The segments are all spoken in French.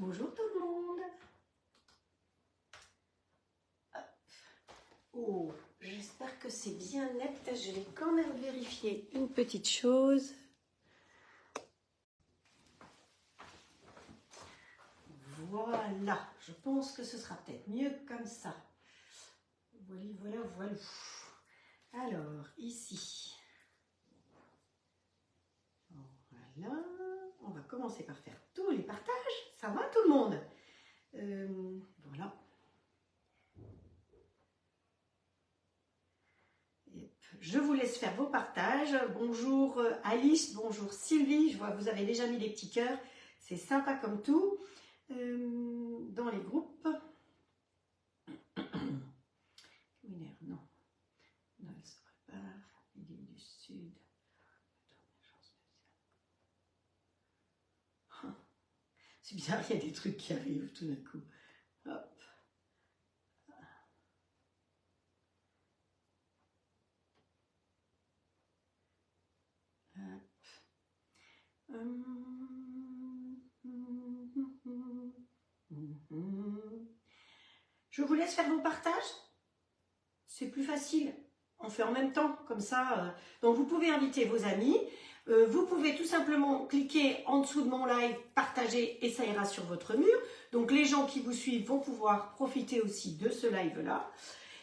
Bonjour tout le monde. Oh, j'espère que c'est bien net. Je vais quand même vérifier une petite chose. Voilà, je pense que ce sera peut-être mieux comme ça. Voilà, voilà, voilà. Alors, ici. Voilà. On va commencer par faire tous les partages. Ça va tout le monde? Voilà. Je vous laisse faire vos partages. Bonjour Alice, bonjour Sylvie. Je vois que vous avez déjà mis des petits cœurs. C'est sympa comme tout. Dans les groupes. Non. Noël se prépare. L'île du Sud. C'est bizarre, il y a des trucs qui arrivent tout d'un coup. Hop. Je vous laisse faire vos partages. C'est plus facile. On fait en même temps, comme ça. Donc, vous pouvez inviter vos amis. Vous pouvez tout simplement cliquer en dessous de mon live, partager et ça ira sur votre mur. Donc, les gens qui vous suivent vont pouvoir profiter aussi de ce live-là.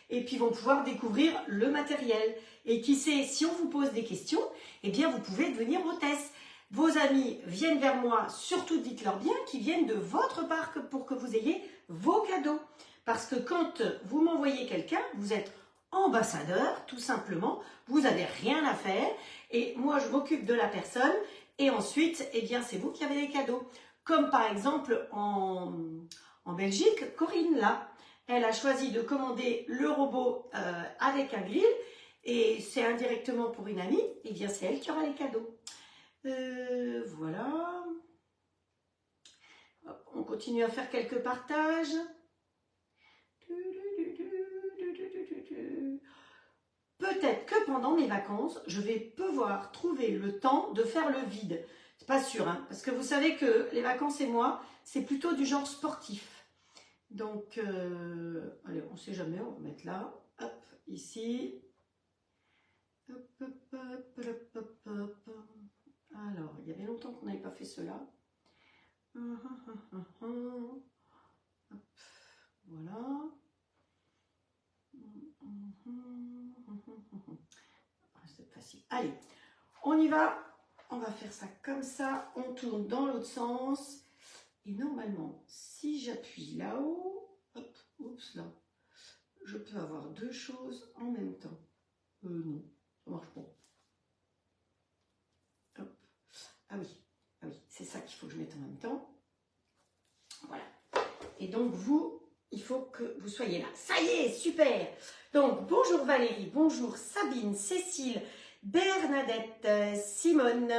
Et puis, vont pouvoir découvrir le matériel. Et qui sait, si on vous pose des questions, eh bien, vous pouvez devenir hôtesse. Vos amis viennent vers moi, surtout dites-leur bien qu'ils viennent de votre parc pour que vous ayez vos cadeaux. Parce que quand vous m'envoyez quelqu'un, vous êtes ambassadeur, tout simplement. Vous n'avez rien à faire. Et moi, je m'occupe de la personne. Et ensuite, eh bien, c'est vous qui avez les cadeaux. Comme par exemple en Belgique, Corinne, là, elle a choisi de commander le robot avec un grill. Et c'est indirectement pour une amie. Eh bien, c'est elle qui aura les cadeaux. Voilà. On continue à faire quelques partages. Peut-être que pendant mes vacances, je vais pouvoir trouver le temps de faire le vide. C'est pas sûr, hein, parce que vous savez que les vacances et moi, c'est plutôt du genre sportif. Donc, allez, on sait jamais, on va mettre là. Hop, ici. Hop, hop, hop, hop, hop, hop. Alors, il y avait longtemps qu'on n'avait pas fait cela. Hop, voilà. C'est facile. Allez, on y va. On va faire ça comme ça. On tourne dans l'autre sens. Et normalement, si j'appuie là-haut, hop, oups, là, je peux avoir deux choses en même temps. Non, ça marche pas. Hop. Ah oui, c'est ça qu'il faut que je mette en même temps. Voilà. Et donc, vous, il faut que vous soyez là. Ça y est, super. Donc, bonjour Valérie, bonjour Sabine, Cécile, Bernadette, Simone,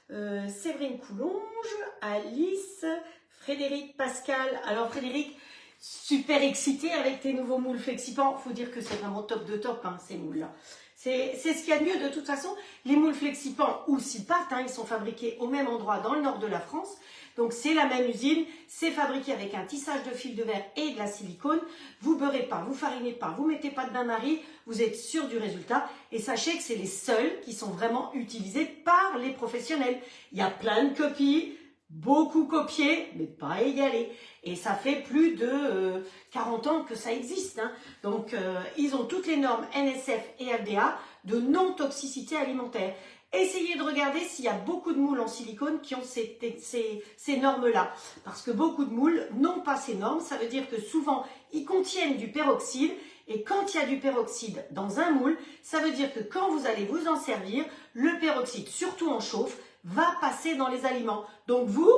Séverine Coulonge, Alice, Frédéric, Pascal. Alors, Frédéric, super excité avec tes nouveaux moules Flexipant. Il faut dire que c'est vraiment top de top, hein, ces moules-là. C'est ce qu'il y a de mieux de toute façon. Les moules Flexipant ou Silpat, hein, ils sont fabriqués au même endroit dans le nord de la France. Donc c'est la même usine, c'est fabriqué avec un tissage de fil de verre et de la silicone. Vous beurrez pas, vous farinez pas, vous mettez pas de bain-marie, vous êtes sûr du résultat. Et sachez que c'est les seuls qui sont vraiment utilisés par les professionnels. Il y a plein de copies, beaucoup copiées, mais pas égalées. Et ça fait plus de 40 ans que ça existe, hein. Donc ils ont toutes les normes NSF et FDA de non-toxicité alimentaire. Essayez de regarder s'il y a beaucoup de moules en silicone qui ont ces normes-là. Parce que beaucoup de moules n'ont pas ces normes. Ça veut dire que souvent, ils contiennent du peroxyde. Et quand il y a du peroxyde dans un moule, ça veut dire que quand vous allez vous en servir, le peroxyde, surtout en chauffe, va passer dans les aliments. Donc vous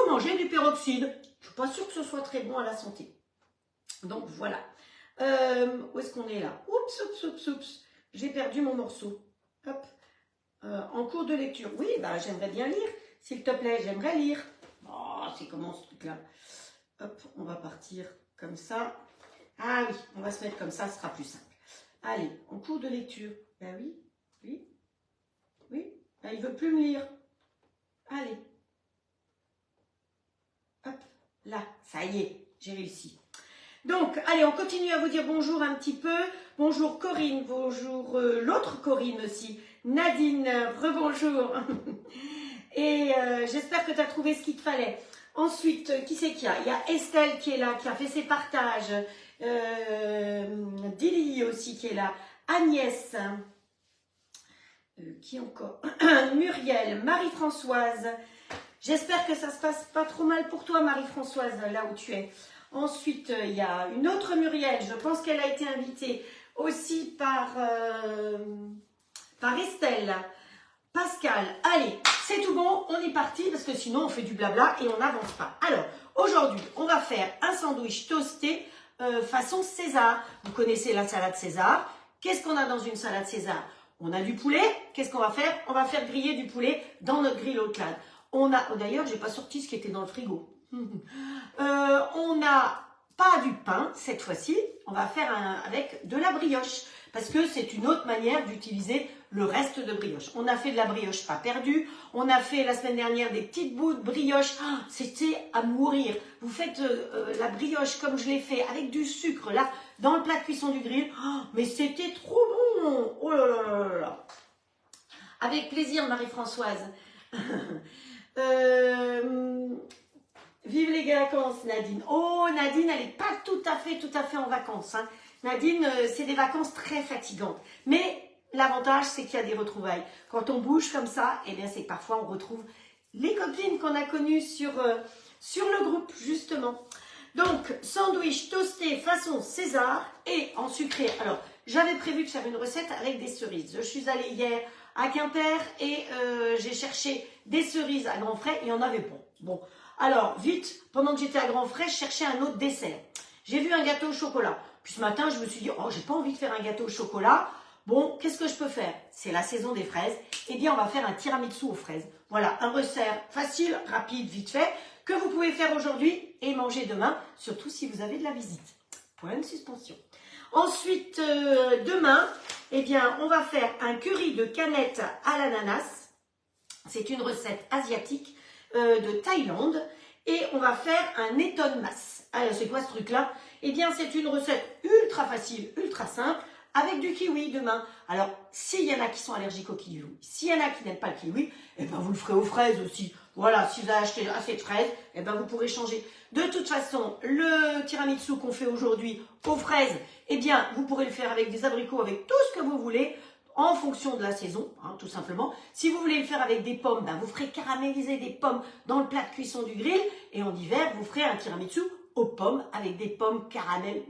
mangez du peroxyde. Je ne suis pas sûre que ce soit très bon à la santé. Donc voilà. Où est-ce qu'on est là? Oups. J'ai perdu mon morceau. Hop. En cours de lecture. Oui, bah, j'aimerais bien lire. S'il te plaît, j'aimerais lire. Oh, c'est comment ce truc-là? Hop, on va partir comme ça. Ah oui, on va se mettre comme ça, ce sera plus simple. Allez, en cours de lecture. Ben oui. Ben, il ne veut plus me lire. Allez. Hop. Là, ça y est, j'ai réussi. Donc, allez, on continue à vous dire bonjour un petit peu. Bonjour Corinne, bonjour l'autre Corinne aussi. Nadine, rebonjour. Et j'espère que tu as trouvé ce qu'il te fallait. Ensuite, qui c'est qu'il y a? Il y a Estelle qui est là, qui a fait ses partages. Dili aussi qui est là. Agnès. Qui encore? Muriel, Marie-Françoise. J'espère que ça se passe pas trop mal pour toi, Marie-Françoise, là où tu es. Ensuite, il y a une autre Muriel. Je pense qu'elle a été invitée aussi par Estelle. Pascal, allez, c'est tout bon, on est parti parce que sinon on fait du blabla et on n'avance pas. Alors, aujourd'hui, on va faire un sandwich toasté façon César. Vous connaissez la salade César. Qu'est-ce qu'on a dans une salade César? On a du poulet. Qu'est-ce qu'on va faire? On va faire griller du poulet dans notre grille Auclade. On a, d'ailleurs, j'ai pas sorti ce qui était dans le frigo. On n'a pas du pain cette fois-ci. On va faire avec de la brioche parce que c'est une autre manière d'utiliser le reste de brioche. On a fait de la brioche pas perdue. On a fait la semaine dernière des petites bouts de brioche. Oh, c'était à mourir. Vous faites la brioche comme je l'ai fait avec du sucre là dans le plat de cuisson du grill. Oh, mais c'était trop bon. Oh là là là là. Avec plaisir, Marie-Françoise. Vive les vacances, Nadine. Oh, Nadine, elle n'est pas tout à fait en vacances. Hein. Nadine, c'est des vacances très fatigantes. Mais l'avantage, c'est qu'il y a des retrouvailles. Quand on bouge comme ça, eh bien, c'est que parfois on retrouve les copines qu'on a connues sur le groupe, justement. Donc, sandwich toasté façon César et en sucré. Alors, j'avais prévu de faire une recette avec des cerises. Je suis allée hier à Quimper et j'ai cherché des cerises à grands frais. Il y en avait pas. Bon, alors, vite, pendant que j'étais à grands frais, je cherchais un autre dessert. J'ai vu un gâteau au chocolat. Puis ce matin, je me suis dit, oh, j'ai pas envie de faire un gâteau au chocolat. Bon, qu'est-ce que je peux faire? C'est la saison des fraises. Eh bien, on va faire un tiramisu aux fraises. Voilà, un recette facile, rapide, vite fait, que vous pouvez faire aujourd'hui et manger demain, surtout si vous avez de la visite. Point de suspension. Ensuite, demain, eh bien, on va faire un curry de canettes à l'ananas. C'est une recette asiatique de Thaïlande. Et on va faire un eton mas. Alors, c'est quoi ce truc-là? Eh bien, c'est une recette ultra facile, ultra simple, avec du kiwi demain. Alors, s'il y en a qui sont allergiques au kiwi, s'il y en a qui n'aiment pas le kiwi, eh ben, vous le ferez aux fraises aussi. Voilà, si vous avez acheté assez de fraises, eh ben, vous pourrez changer. De toute façon, le tiramisu qu'on fait aujourd'hui aux fraises, eh bien, vous pourrez le faire avec des abricots, avec tout ce que vous voulez, en fonction de la saison, hein, tout simplement. Si vous voulez le faire avec des pommes, ben, vous ferez caraméliser des pommes dans le plat de cuisson du grill. Et en hiver, vous ferez un tiramisu aux pommes avec des pommes caramel.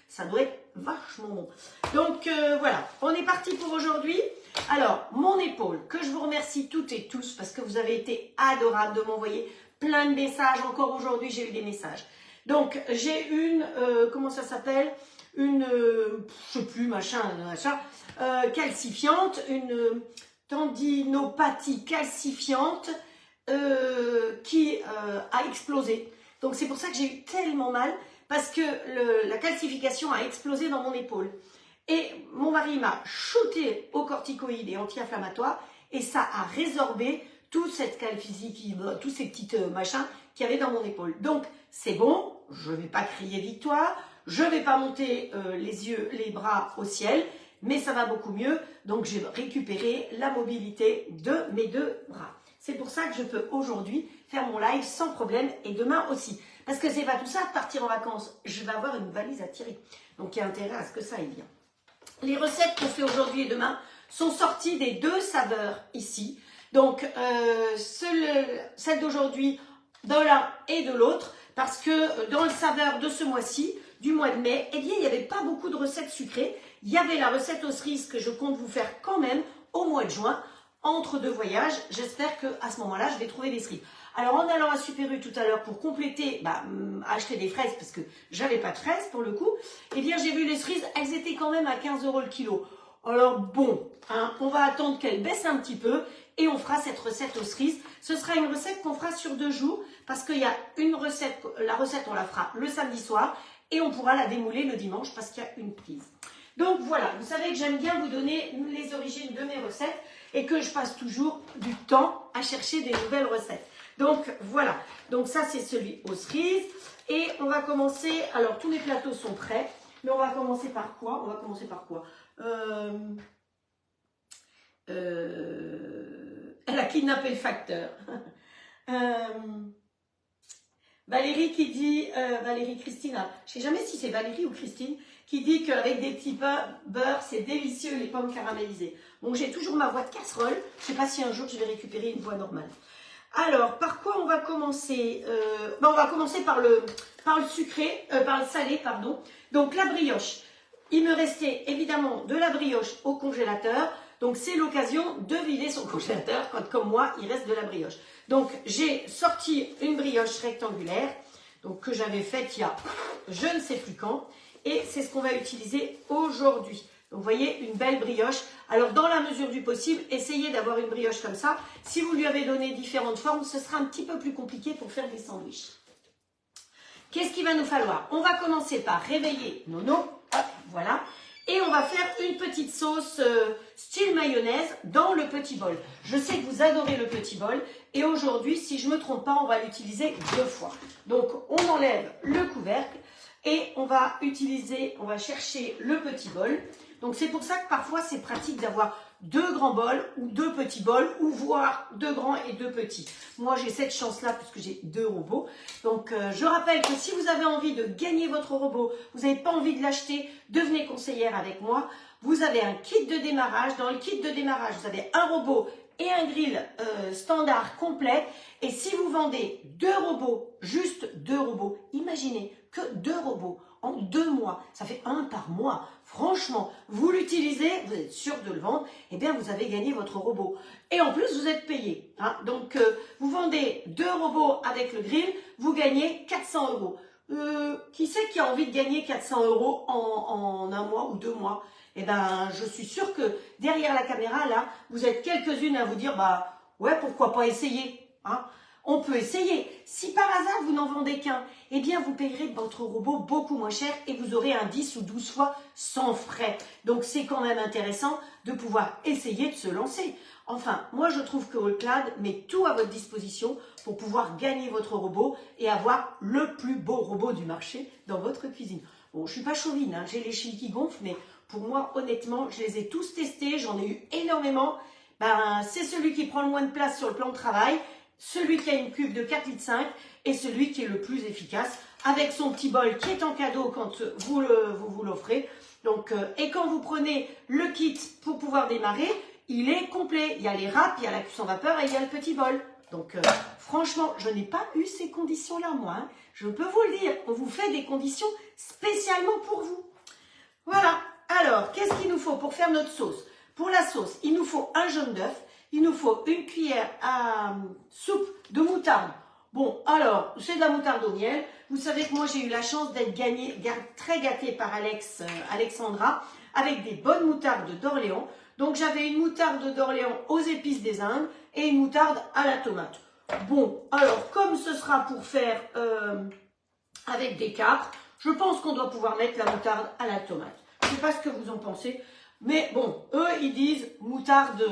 Ça doit être vachement bon. Donc voilà, on est parti pour aujourd'hui. Alors, mon épaule, que je vous remercie toutes et tous parce que vous avez été adorables de m'envoyer plein de messages. Encore aujourd'hui, j'ai eu des messages. Donc, j'ai une, comment ça s'appelle? Une, je sais plus, machin, calcifiante, une tendinopathie calcifiante qui a explosé. Donc c'est pour ça que j'ai eu tellement mal, parce que la calcification a explosé dans mon épaule. Et mon mari m'a shooté aux corticoïdes et anti-inflammatoires, et ça a résorbé toute cette calcification, tous ces petits machins qu'il y avait dans mon épaule. Donc c'est bon, je ne vais pas crier victoire, je ne vais pas monter les bras au ciel, mais ça va beaucoup mieux. Donc j'ai récupéré la mobilité de mes deux bras. C'est pour ça que je peux aujourd'hui faire mon live sans problème et demain aussi. Parce que c'est pas tout ça de partir en vacances. Je vais avoir une valise à tirer. Donc il y a intérêt à ce que ça aille bien. Les recettes qu'on fait aujourd'hui et demain sont sorties des deux saveurs ici. Donc celle d'aujourd'hui, de l'un et de l'autre. Parce que dans le saveur de ce mois-ci, du mois de mai, eh bien il n'y avait pas beaucoup de recettes sucrées. Il y avait la recette aux cerises que je compte vous faire quand même au mois de juin. Entre deux voyages, j'espère qu'à ce moment-là, je vais trouver des cerises. Alors, en allant à Super U tout à l'heure pour compléter, acheter des fraises, parce que j'avais pas de fraises pour le coup, eh bien, j'ai vu les cerises, elles étaient quand même à 15 € le kilo. Alors, bon, hein, on va attendre qu'elles baissent un petit peu et on fera cette recette aux cerises. Ce sera une recette qu'on fera sur 2 jours, parce qu'il y a une recette, la recette, on la fera le samedi soir et on pourra la démouler le dimanche parce qu'il y a une prise. Donc, voilà, vous savez que j'aime bien vous donner les origines de mes recettes et que je passe toujours du temps à chercher des nouvelles recettes. Donc voilà, donc ça c'est celui aux cerises. Et on va commencer, alors tous les plateaux sont prêts, mais on va commencer par quoi? On va commencer par quoi? Elle a kidnappé le facteur. Valérie qui dit, Valérie Christine, je sais jamais si c'est Valérie ou Christine, qui dit qu'avec des petits beurre, c'est délicieux les pommes caramélisées. Bon, j'ai toujours ma voix de casserole, je sais pas si un jour je vais récupérer une voix normale. Alors, par quoi on va commencer? On va commencer par le sucré, par le salé, pardon. Donc la brioche. Il me restait évidemment de la brioche au congélateur. Donc c'est l'occasion de vider son congélateur quand, comme moi, il reste de la brioche. Donc j'ai sorti une brioche rectangulaire, donc que j'avais faite il y a je ne sais plus quand. Et c'est ce qu'on va utiliser aujourd'hui. Donc vous voyez, une belle brioche. Alors dans la mesure du possible, essayez d'avoir une brioche comme ça. Si vous lui avez donné différentes formes, ce sera un petit peu plus compliqué pour faire des sandwichs. Qu'est-ce qu'il va nous falloir? On va commencer par réveiller Nono. Hop, voilà. Et on va faire une petite sauce style mayonnaise dans le petit bol. Je sais que vous adorez le petit bol. Et aujourd'hui, si je ne me trompe pas, on va l'utiliser 2 fois. Donc on enlève le couvercle et on va chercher le petit bol. Donc c'est pour ça que parfois c'est pratique d'avoir 2 grands bols ou 2 petits bols ou voire 2 grands et 2 petits. Moi j'ai cette chance là puisque j'ai 2 robots. Donc je rappelle que si vous avez envie de gagner votre robot, vous n'avez pas envie de l'acheter, devenez conseillère avec moi. Vous avez un kit de démarrage. Dans le kit de démarrage, vous avez un robot et un grill standard complet. Et si vous vendez 2 robots, juste 2 robots, imaginez que 2 robots en 2 mois, ça fait 1 par mois. Franchement, vous l'utilisez, vous êtes sûr de le vendre, et bien vous avez gagné votre robot. Et en plus, vous êtes payé. Hein. Donc, vous vendez 2 robots avec le grill, vous gagnez 400 euros. Qui c'est qui a envie de gagner 400 euros en 1 mois ou 2 mois? Eh ben, je suis sûre que derrière la caméra, là, vous êtes quelques-unes à vous dire, bah, ouais, pourquoi pas essayer, hein? On peut essayer. Si par hasard vous n'en vendez qu'un, eh bien vous payerez votre robot beaucoup moins cher et vous aurez un 10 ou 12 fois sans frais. Donc c'est quand même intéressant de pouvoir essayer de se lancer. Enfin, moi je trouve que All-Clad met tout à votre disposition pour pouvoir gagner votre robot et avoir le plus beau robot du marché dans votre cuisine. Bon, je suis pas chauvine, hein, j'ai les chevilles qui gonflent, mais pour moi, honnêtement, je les ai tous testés, j'en ai eu énormément. Ben, c'est celui qui prend le moins de place sur le plan de travail, celui qui a une cuve de 4,5 litres et celui qui est le plus efficace avec son petit bol qui est en cadeau quand vous l'offrez. Donc, et quand vous prenez le kit pour pouvoir démarrer, il est complet. Il y a les râpes, il y a la cuisson vapeur et il y a le petit bol. Donc, franchement, je n'ai pas eu ces conditions-là, moi. Hein. Je peux vous le dire, on vous fait des conditions spécialement pour vous. Voilà. Alors, qu'est-ce qu'il nous faut pour faire notre sauce? Pour la sauce, il nous faut un jaune d'œuf. Il nous faut une cuillère à soupe de moutarde. Bon, alors, c'est de la moutarde au miel. Vous savez que moi, j'ai eu la chance d'être très gâtée par Alexandra, avec des bonnes moutardes d'Orléans. Donc, j'avais une moutarde d'Orléans aux épices des Indes et une moutarde à la tomate. Bon, alors, comme ce sera pour faire avec des capres, je pense qu'on doit pouvoir mettre la moutarde à la tomate. Je ne sais pas ce que vous en pensez, mais bon, eux, ils disent moutarde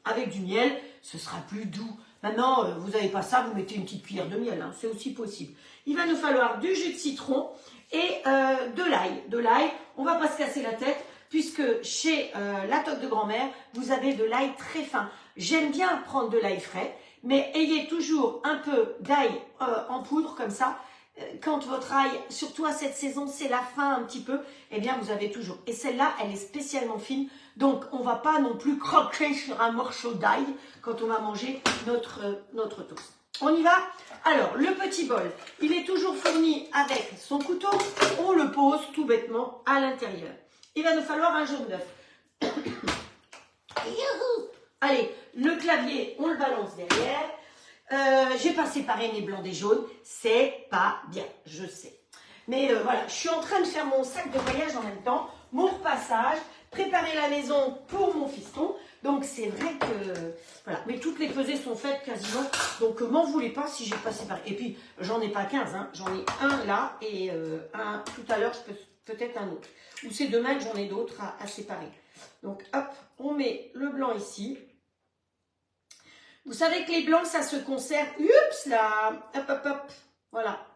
avec du miel, ce sera plus doux. Maintenant, vous n'avez pas ça, vous mettez une petite cuillère de miel, hein, c'est aussi possible. Il va nous falloir du jus de citron et de l'ail. De l'ail, on ne va pas se casser la tête, puisque chez la toque de grand-mère, vous avez de l'ail très fin. J'aime bien prendre de l'ail frais, mais ayez toujours un peu d'ail en poudre, comme ça. Quand votre ail, surtout à cette saison, c'est la fin un petit peu, eh bien vous avez toujours. Et celle-là, elle est spécialement fine, donc on ne va pas non plus croquer sur un morceau d'ail quand on va manger notre toast. On y va? Alors, le petit bol, il est toujours fourni avec son couteau, on le pose tout bêtement à l'intérieur. Il va nous falloir un jaune d'œuf. Allez, le clavier, on le balance derrière. J'ai pas séparé mes blancs des jaunes, c'est pas bien, je sais. Mais voilà, je suis en train de faire mon sac de voyage en même temps, mon repassage, préparer la maison pour mon fiston. Donc c'est vrai que, voilà, mais toutes les pesées sont faites quasiment, donc m'en voulez pas si j'ai pas séparé. Et puis, j'en ai pas 15, hein. J'en ai un là et un tout à l'heure, peut-être un autre. Ou c'est demain que j'en ai d'autres à séparer. Donc hop, on met le blanc ici. Vous savez que les blancs, ça se conserve. Oups là, hop, hop, hop. Voilà.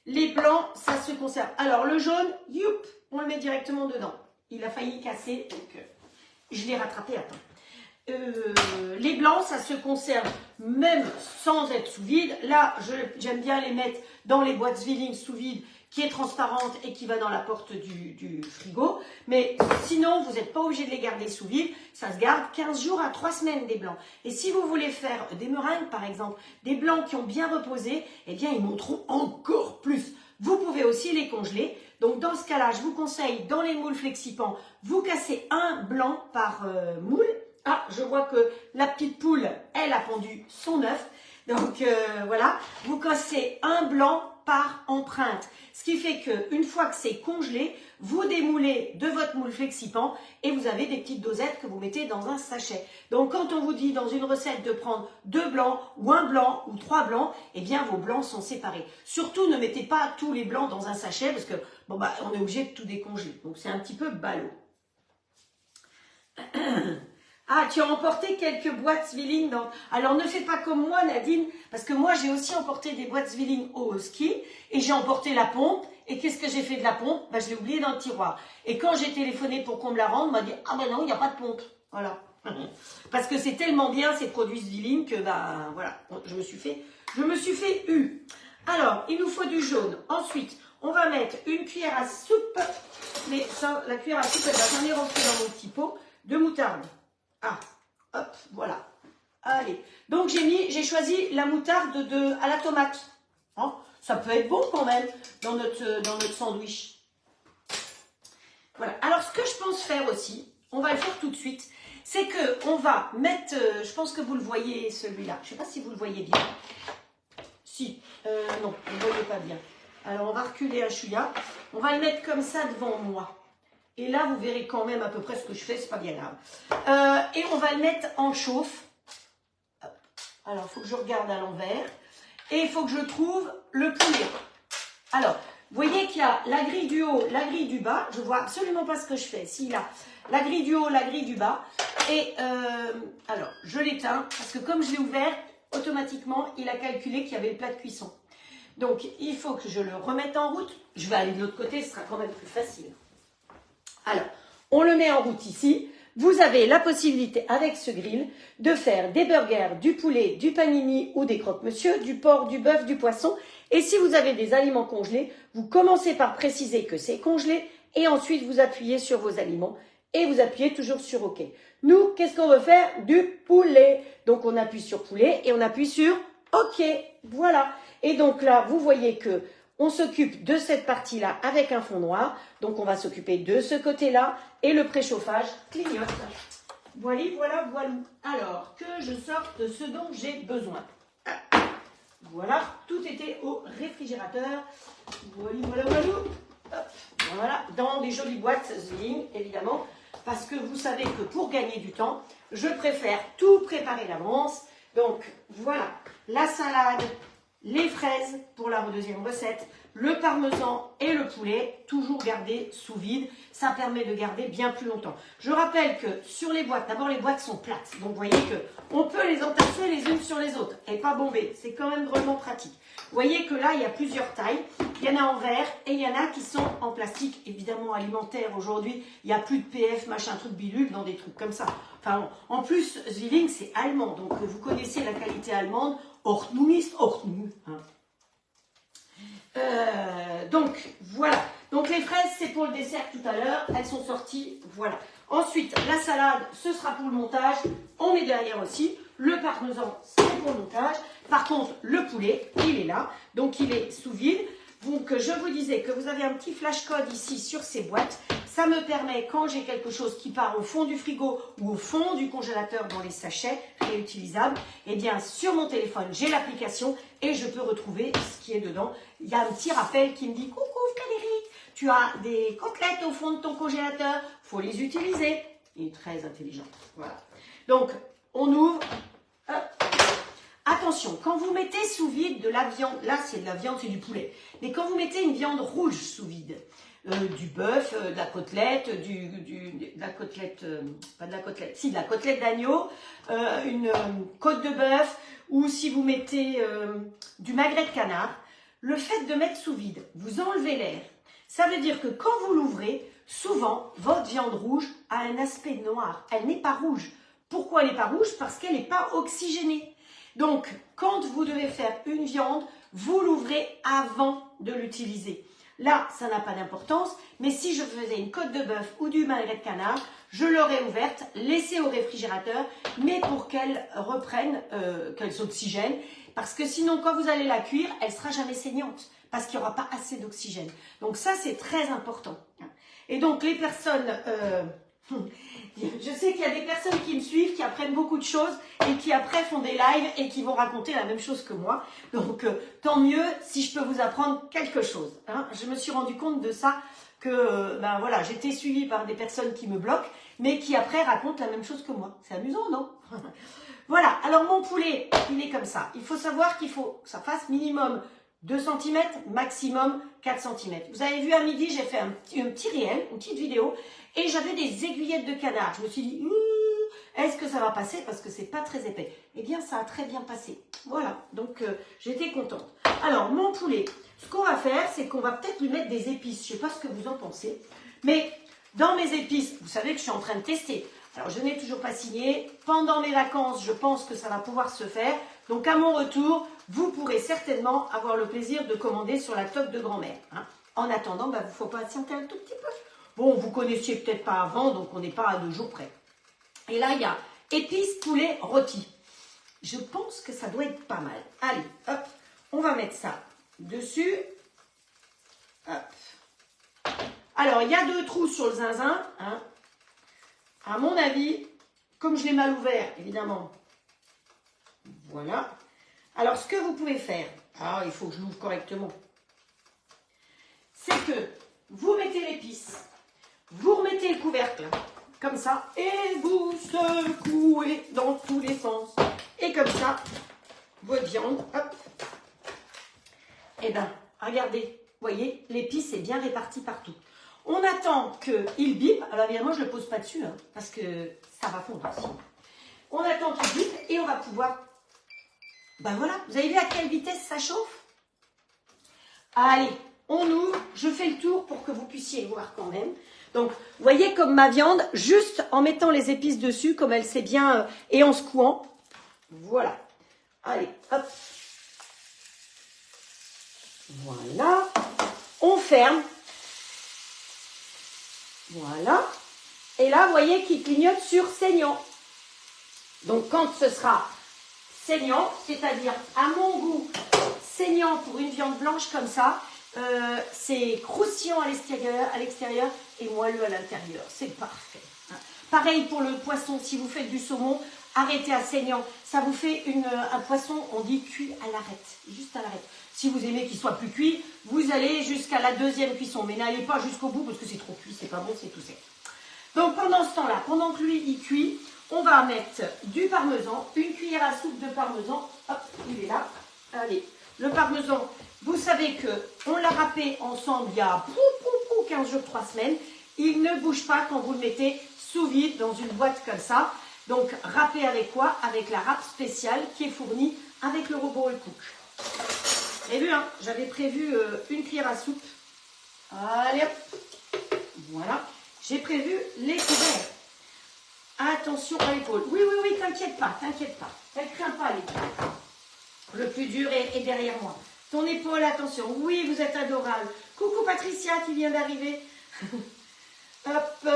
Les blancs, ça se conserve. Alors, le jaune, youp, on le met directement dedans. Il a failli casser, donc je l'ai rattrapé à temps. Les blancs, ça se conserve même sans être sous vide. Là, j'aime bien les mettre dans les boîtes Zwilling sous vide qui est transparente et qui va dans la porte du frigo. Mais sinon, vous n'êtes pas obligé de les garder sous vide. Ça se garde 15 jours à 3 semaines des blancs. Et si vous voulez faire des meringues, par exemple, des blancs qui ont bien reposé, eh bien, ils monteront encore plus. Vous pouvez aussi les congeler. Donc, dans ce cas-là, je vous conseille, dans les moules Flexipans, vous cassez un blanc par moule. Ah, je vois que la petite poule, elle a pondu son œuf. Donc, voilà, vous cassez un blanc par empreinte. Ce qui fait qu'une fois que c'est congelé, vous démoulez de votre moule Flexipan et vous avez des petites dosettes que vous mettez dans un sachet. Donc, quand on vous dit dans une recette de prendre 2 blancs ou 1 blanc ou 3 blancs, eh bien, vos blancs sont séparés. Surtout, ne mettez pas tous les blancs dans un sachet parce que, bon, bah, on est obligé de tout décongeler. Donc, c'est un petit peu ballot. Ah, tu as emporté quelques boîtes Zwilling dans... Alors, ne fais pas comme moi, Nadine, parce que moi, j'ai aussi emporté des boîtes Zwilling au ski et j'ai emporté la pompe. Et qu'est-ce que j'ai fait de la pompe? Ben, je l'ai oublié dans le tiroir. Et quand j'ai téléphoné pour qu'on me la rende, on m'a dit « Ah ben non, il n'y a pas de pompe. » Voilà. Parce que c'est tellement bien, ces produits Zwilling, que ben voilà, je me suis fait eu. Alors, il nous faut du jaune. Ensuite, on va mettre une cuillère à soupe. Mais ça, la cuillère à soupe, elle va jamais rentrer dans mon petit pot de moutarde. Ah, hop, voilà. Allez. Donc, j'ai choisi la moutarde à la tomate. Hein, ça peut être bon quand même dans notre sandwich. Voilà. Alors, ce que je pense faire aussi, on va le faire tout de suite, c'est qu'on va mettre, je pense que vous le voyez celui-là. Je ne sais pas si vous le voyez bien. Si, non, vous ne le voyez pas bien. Alors, on va reculer un chouïa. On va le mettre comme ça devant moi. Et là, vous verrez quand même à peu près ce que je fais, c'est pas bien grave. Et on va le mettre en chauffe. Hop. Alors, il faut que je regarde à l'envers. Et il faut que je trouve le poulet. Alors, vous voyez qu'il y a la grille du haut, la grille du bas. Je ne vois absolument pas ce que je fais. S'il a la grille du haut, la grille du bas. Et alors, je l'éteins parce que comme je l'ai ouvert, automatiquement, il a calculé qu'il y avait le plat de cuisson. Donc, il faut que je le remette en route. Je vais aller de l'autre côté, ce sera quand même plus facile. Alors, on le met en route ici. Vous avez la possibilité, avec ce grill, de faire des burgers, du poulet, du panini ou des croque-monsieur, du porc, du bœuf, du poisson. Et si vous avez des aliments congelés, vous commencez par préciser que c'est congelé et ensuite vous appuyez sur vos aliments et vous appuyez toujours sur OK. Nous, qu'est-ce qu'on veut faire? Du poulet. Donc, on appuie sur poulet et on appuie sur OK. Voilà. Et donc là, vous voyez que on s'occupe de cette partie-là avec un fond noir. Donc, on va s'occuper de ce côté-là. Et le préchauffage clignote. Voilà, voilà, voilà. Alors, que je sorte ce dont j'ai besoin. Voilà, tout était au réfrigérateur. Voilà, voilà, voilà. Hop, voilà, dans des jolies boîtes Zwilling, évidemment. Parce que vous savez que pour gagner du temps, je préfère tout préparer d'avance. Donc, voilà, la salade, les fraises pour la deuxième recette, le parmesan et le poulet, toujours gardés sous vide. Ça permet de garder bien plus longtemps. Je rappelle que sur les boîtes, d'abord les boîtes sont plates. Donc vous voyez qu'on peut les entasser les unes sur les autres et pas bomber. C'est quand même drôlement pratique. Vous voyez que là, il y a plusieurs tailles. Il y en a en verre et il y en a qui sont en plastique, évidemment alimentaire. Aujourd'hui, il n'y a plus de PF, machin, truc bidule, dans des trucs comme ça. Enfin, en plus, Zwilling, c'est allemand. Donc vous connaissez la qualité allemande. Ordnung ist Ordnung. Hein. Donc, voilà. Donc, les fraises, c'est pour le dessert tout à l'heure. Elles sont sorties. Voilà. Ensuite, la salade, ce sera pour le montage. On est derrière aussi. Le parmesan, c'est pour le montage. Par contre, le poulet, il est là. Donc, il est sous vide. Donc, je vous disais que vous avez un petit flash code ici sur ces boîtes. Ça me permet, quand j'ai quelque chose qui part au fond du frigo ou au fond du congélateur dans les sachets réutilisables, eh bien, sur mon téléphone, j'ai l'application et je peux retrouver ce qui est dedans. Il y a un petit rappel qui me dit « Coucou Frédéric, tu as des côtelettes au fond de ton congélateur, il faut les utiliser. » Il est très intelligent. Voilà. Donc, on ouvre. Hop. Attention, quand vous mettez sous vide de la viande, là c'est de la viande, c'est du poulet, mais quand vous mettez une viande rouge sous vide, du bœuf, de la côtelette, de la côtelette, pas de la côtelette, si de la côtelette d'agneau, une côte de bœuf, ou si vous mettez du magret de canard, le fait de mettre sous vide, vous enlevez l'air, ça veut dire que quand vous l'ouvrez, souvent, votre viande rouge a un aspect noir, elle n'est pas rouge. Pourquoi elle n'est pas rouge? Parce qu'elle n'est pas oxygénée. Donc, quand vous devez faire une viande, vous l'ouvrez avant de l'utiliser. Là, ça n'a pas d'importance, mais si je faisais une côte de bœuf ou du magret de canard, je l'aurais ouverte, laissée au réfrigérateur, mais pour qu'elle reprenne, qu'elle s'oxygène, parce que sinon, quand vous allez la cuire, elle ne sera jamais saignante, parce qu'il n'y aura pas assez d'oxygène. Donc ça, c'est très important. Et donc, les personnes... je sais qu'il y a des personnes qui me suivent, qui apprennent beaucoup de choses et qui après font des lives et qui vont raconter la même chose que moi. Donc, tant mieux si je peux vous apprendre quelque chose. Hein. Je me suis rendu compte de ça, que ben voilà, j'étais suivie par des personnes qui me bloquent, mais qui après racontent la même chose que moi. C'est amusant, non? Voilà, alors mon poulet, il est comme ça. Il faut savoir qu'il faut que ça fasse minimum 2 cm, maximum 4 cm. Vous avez vu à midi, j'ai fait un petit réel, une petite vidéo, et j'avais des aiguillettes de canard. Je me suis dit, est-ce que ça va passer? Parce que c'est pas très épais. Eh bien, ça a très bien passé. Voilà, donc j'étais contente. Alors, mon poulet, ce qu'on va faire, c'est qu'on va peut-être lui mettre des épices. Je ne sais pas ce que vous en pensez, mais dans mes épices, vous savez que je suis en train de tester. Alors, je n'ai toujours pas signé. Pendant mes vacances, je pense que ça va pouvoir se faire. Donc, à mon retour, vous pourrez certainement avoir le plaisir de commander sur la toque de grand-mère. Hein. En attendant, il vous faut patienter un tout petit peu. Bon, vous connaissiez peut-être pas avant, donc on n'est pas à 2 jours près. Et là, il y a épices poulet rôti. Je pense que ça doit être pas mal. Allez, hop, on va mettre ça dessus. Hop. Alors, il y a 2 trous sur le zinzin. Hein. À mon avis, comme je l'ai mal ouvert, évidemment. Voilà. Alors, ce que vous pouvez faire, il faut que je l'ouvre correctement, c'est que vous mettez l'épice, vous remettez le couvercle, comme ça, et vous secouez dans tous les sens. Et comme ça, votre viande, hop, et bien, regardez, vous voyez, l'épice est bien répartie partout. On attend qu'il bip. Alors évidemment, je ne le pose pas dessus, hein, parce que ça va fondre aussi. On attend qu'il bip et on va pouvoir... Ben voilà, vous avez vu à quelle vitesse ça chauffe? Allez, on ouvre, je fais le tour pour que vous puissiez voir quand même. Donc, vous voyez comme ma viande, juste en mettant les épices dessus, comme elle s'est bien... et en secouant. Voilà. Allez, hop. Voilà. On ferme. Voilà. Et là, vous voyez qu'il clignote sur saignant. Donc, quand ce sera saignant, c'est-à-dire à mon goût, saignant pour une viande blanche comme ça, c'est croustillant à l'extérieur et moelleux à l'intérieur. C'est parfait. Hein. Pareil pour le poisson, si vous faites du saumon, arrêtez à saignant. Ça vous fait un poisson, on dit cuit à l'arête, juste à l'arête. Si vous aimez qu'il soit plus cuit, vous allez jusqu'à la 2e cuisson. Mais n'allez pas jusqu'au bout parce que c'est trop cuit, c'est pas bon, c'est tout sec. Donc pendant ce temps-là, pendant que lui il cuit, on va mettre du parmesan, une cuillère à soupe de parmesan. Hop, il est là. Allez, le parmesan, vous savez qu'on l'a râpé ensemble il y a 15 jours, 3 semaines. Il ne bouge pas quand vous le mettez sous vide dans une boîte comme ça. Donc râpé avec quoi? Avec la râpe spéciale qui est fournie avec le robot Cook. Vous avez vu, hein, j'avais prévu une cuillère à soupe. Allez, hop. Voilà. J'ai prévu les couverts. Attention à l'épaule. Oui, oui, oui, t'inquiète pas, t'inquiète pas. Ne crains pas l'épaule. Le plus dur est derrière moi. Ton épaule, attention. Oui, vous êtes adorable. Coucou Patricia qui vient d'arriver. Hop.